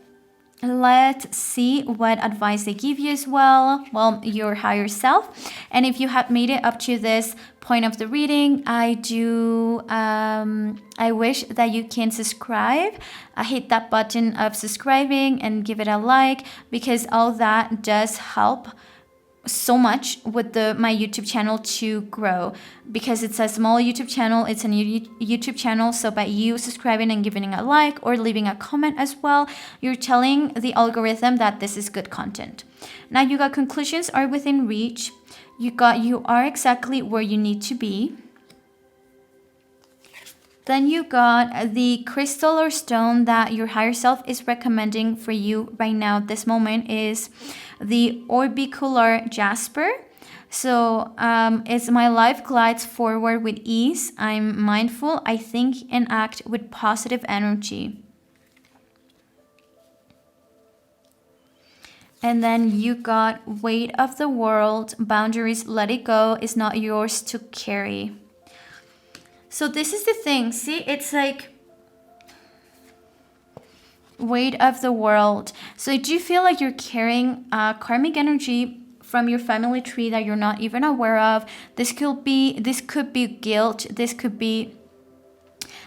Speaker 1: Let's see what advice they give you as well. Well, your higher self. And if you have made it up to this point of the reading, I wish that you can subscribe. Hit that button of subscribing and give it a like, because all that does help so much with my YouTube channel to grow, because it's a small YouTube channel, it's a new YouTube channel. So by you subscribing and giving a like or leaving a comment as well, you're telling the algorithm that this is good content. Now you got conclusions are within reach. You are exactly where you need to be. Then you got the crystal or stone that your higher self is recommending for you right now. This moment is the orbicular jasper. So it's my life glides forward with ease. I'm mindful. I think and act with positive energy. And then you got weight of the world, boundaries, let it go. It's not yours to carry. So this is the thing. See, it's like weight of the world. So do you feel like you're carrying karmic energy from your family tree that you're not even aware of? This could be guilt. This could be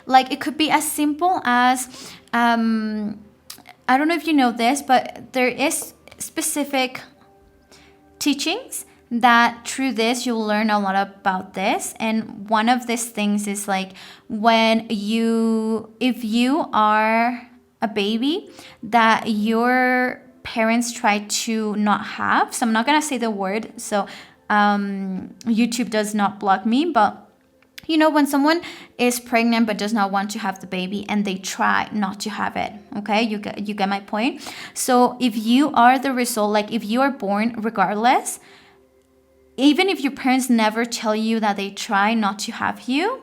Speaker 1: like, it could be as simple as I don't know if you know this, but there is specific teachings that through this you'll learn a lot about this. And one of these things is like, if you are a baby that your parents try to not have, so I'm not gonna say the word, so YouTube does not block me, but when someone is pregnant but does not want to have the baby and they try not to have it, okay? You get my point? So if you are the result, like if you are born regardless, even if your parents never tell you that they try not to have you,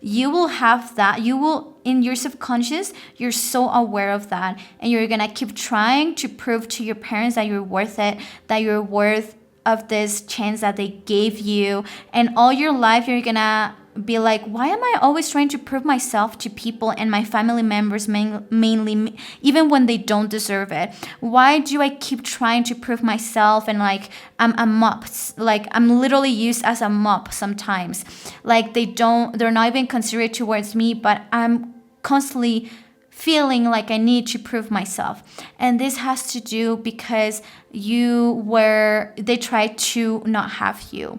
Speaker 1: you will have that. You will, in your subconscious, you're so aware of that. And you're going to keep trying to prove to your parents that you're worth it, that you're worth of this chance that they gave you. And all your life, you're going to be like, why am I always trying to prove myself to people and my family members, mainly, even when they don't deserve it? Why do I keep trying to prove myself? And like, I'm a mop, like I'm literally used as a mop sometimes. Like they're not even considerate towards me, but I'm constantly feeling like I need to prove myself. And this has to do because they tried to not have you.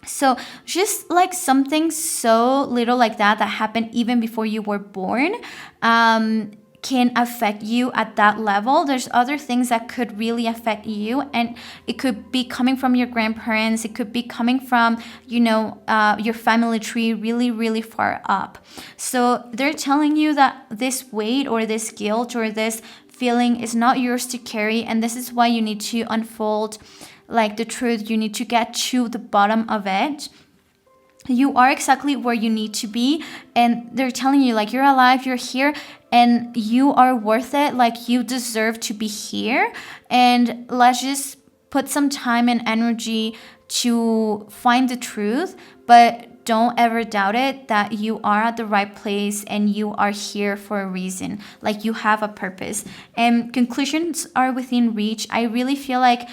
Speaker 1: So just like something so little like that happened even before you were born, can affect you at that level. There's other things that could really affect you, and it could be coming from your grandparents. It could be coming from, your family tree really, really far up. So they're telling you that this weight or this guilt or this feeling is not yours to carry, and this is why you need to unfold like the truth. You need to get to the bottom of it. You are exactly where you need to be, and they're telling you like you're alive, you're here, and you are worth it. Like you deserve to be here, and let's just put some time and energy to find the truth. But don't ever doubt it, that you are at the right place and you are here for a reason. Like you have a purpose, and conclusions are within reach. I really feel like,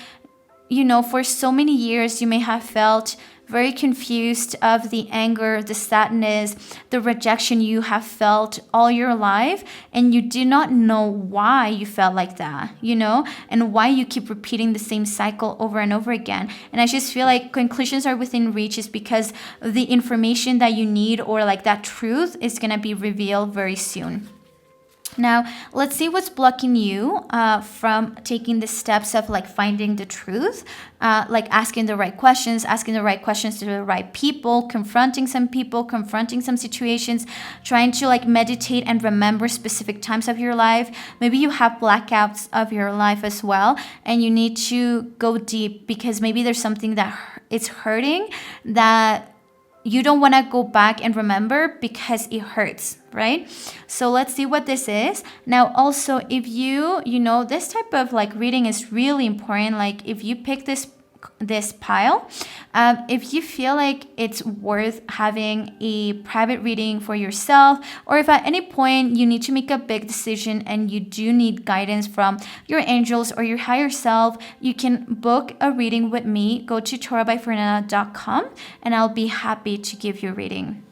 Speaker 1: for so many years you may have felt very confused of the anger, the sadness, the rejection you have felt all your life, and you do not know why you felt like that, and why you keep repeating the same cycle over and over again. And I just feel like conclusions are within reach is because the information that you need, or like that truth, is going to be revealed very soon. Now, let's see what's blocking you from taking the steps of like finding the truth, like asking the right questions to the right people, confronting some people, confronting some situations, trying to like meditate and remember specific times of your life. Maybe you have blackouts of your life as well, and you need to go deep because maybe there's something that it's hurting that you don't want to go back and remember because it hurts, right? So let's see what this is. Now, also, if this type of like reading is really important. Like if you pick this pile, if you feel like it's worth having a private reading for yourself, or if at any point you need to make a big decision and you do need guidance from your angels or your higher self, you can book a reading with me. Go to torabyfernanda.com and I'll be happy to give you a reading.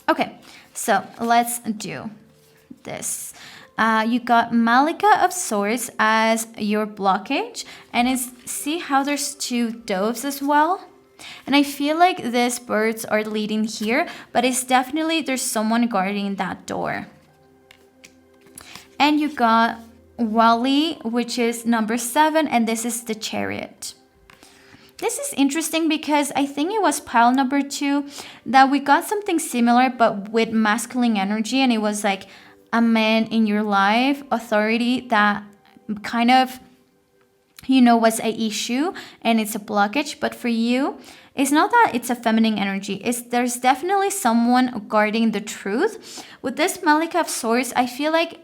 Speaker 1: Okay, so let's do this. You got Malika of Swords as your blockage, and see how there's two doves as well. And I feel like these birds are leading here, but it's definitely there's someone guarding that door. And you got Wally, which is number 7, and this is the Chariot. This is interesting because I think it was pile number 2 that we got something similar but with masculine energy, and it was like a man in your life, authority that kind of, was an issue and it's a blockage. But for you, it's not that it's a feminine energy. There's definitely someone guarding the truth. With this Malika of Swords, I feel like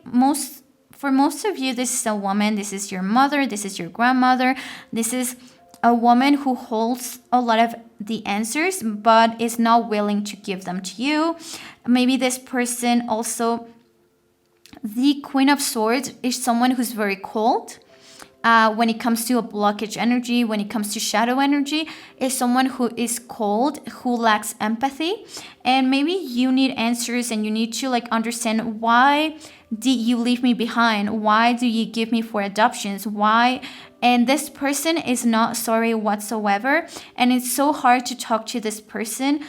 Speaker 1: for most of you, this is a woman. This is your mother. This is your grandmother. This is a woman who holds a lot of the answers but is not willing to give them to you. Maybe this person also, the Queen of Swords, is someone who's very cold. When it comes to a blockage energy, when it comes to shadow energy, is someone who is cold, who lacks empathy. And maybe you need answers and you need to like understand, why did you leave me behind? Why do you give me for adoptions? Why? And this person is not sorry whatsoever. And it's so hard to talk to this person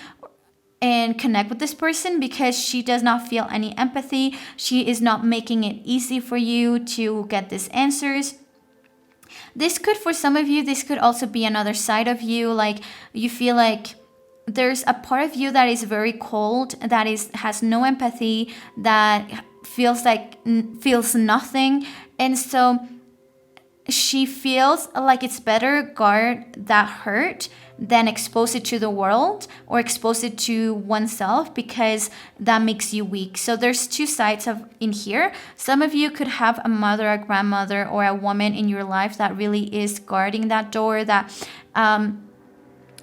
Speaker 1: and connect with this person because she does not feel any empathy. She is not making it easy for you to get these answers. For some of you, this could also be another side of you. Like you feel like there's a part of you that is very cold, that has no empathy, that feels nothing. And so she feels like it's better guard that hurt than expose it to the world or expose it to oneself, because that makes you weak. So there's two sides in here. Some of you could have a mother, a grandmother, or a woman in your life that really is guarding that door, that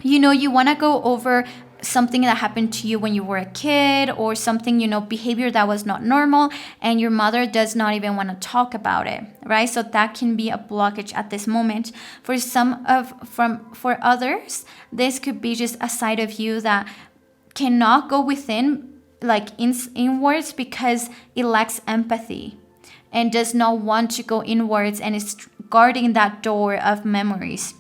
Speaker 1: you want to go over something that happened to you when you were a kid, or something, behavior that was not normal, and your mother does not even want to talk about it, right? So that can be a blockage at this moment. For others, this could be just a side of you that cannot go within, like inwards, because it lacks empathy and does not want to go inwards, and is guarding that door of memories.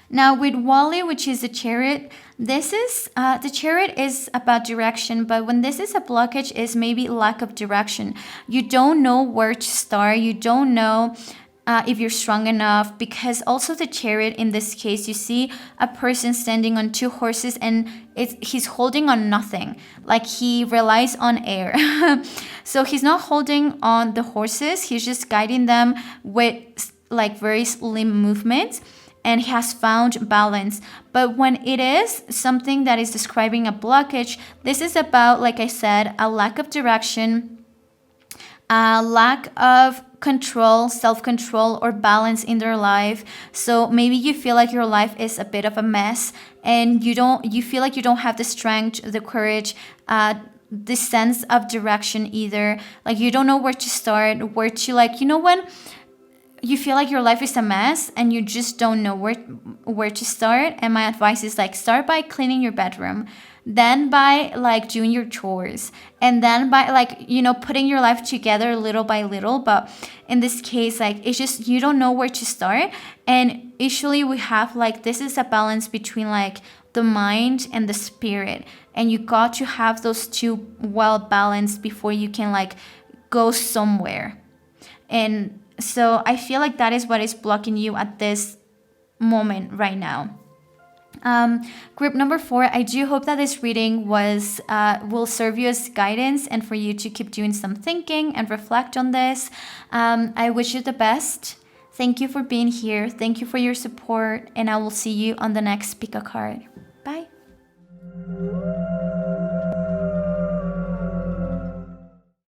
Speaker 1: Now with Wally, which is the Chariot, This is the Chariot is about direction, but when this is a blockage, is maybe lack of direction. You don't know where to start. You don't know if you're strong enough, because also the Chariot in this case, you see a person standing on two horses and he's holding on nothing, like he relies on air. So he's not holding on the horses, he's just guiding them with like very slim movements, and he has found balance. But when it is something that is describing a blockage, this is about, like I said, a lack of direction, a lack of control, self-control, or balance in their life. So maybe you feel like your life is a bit of a mess, and you feel like you don't have the strength, the courage, the sense of direction either. Like you don't know where to start, where to, like, when you feel like your life is a mess and you just don't know where to start. And my advice is, like, start by cleaning your bedroom, then by like doing your chores, and then by like putting your life together little by little. But in this case, like, it's just you don't know where to start. And usually we have, like, this is a balance between like the mind and the spirit, and you got to have those two well balanced before you can like go somewhere. And so I feel like that is what is blocking you at this moment right now. Group number 4, I do hope that this reading will serve you as guidance and for you to keep doing some thinking and reflect on this. I wish you the best. Thank you for being here. Thank you for your support, and I will see you on the next pick a card.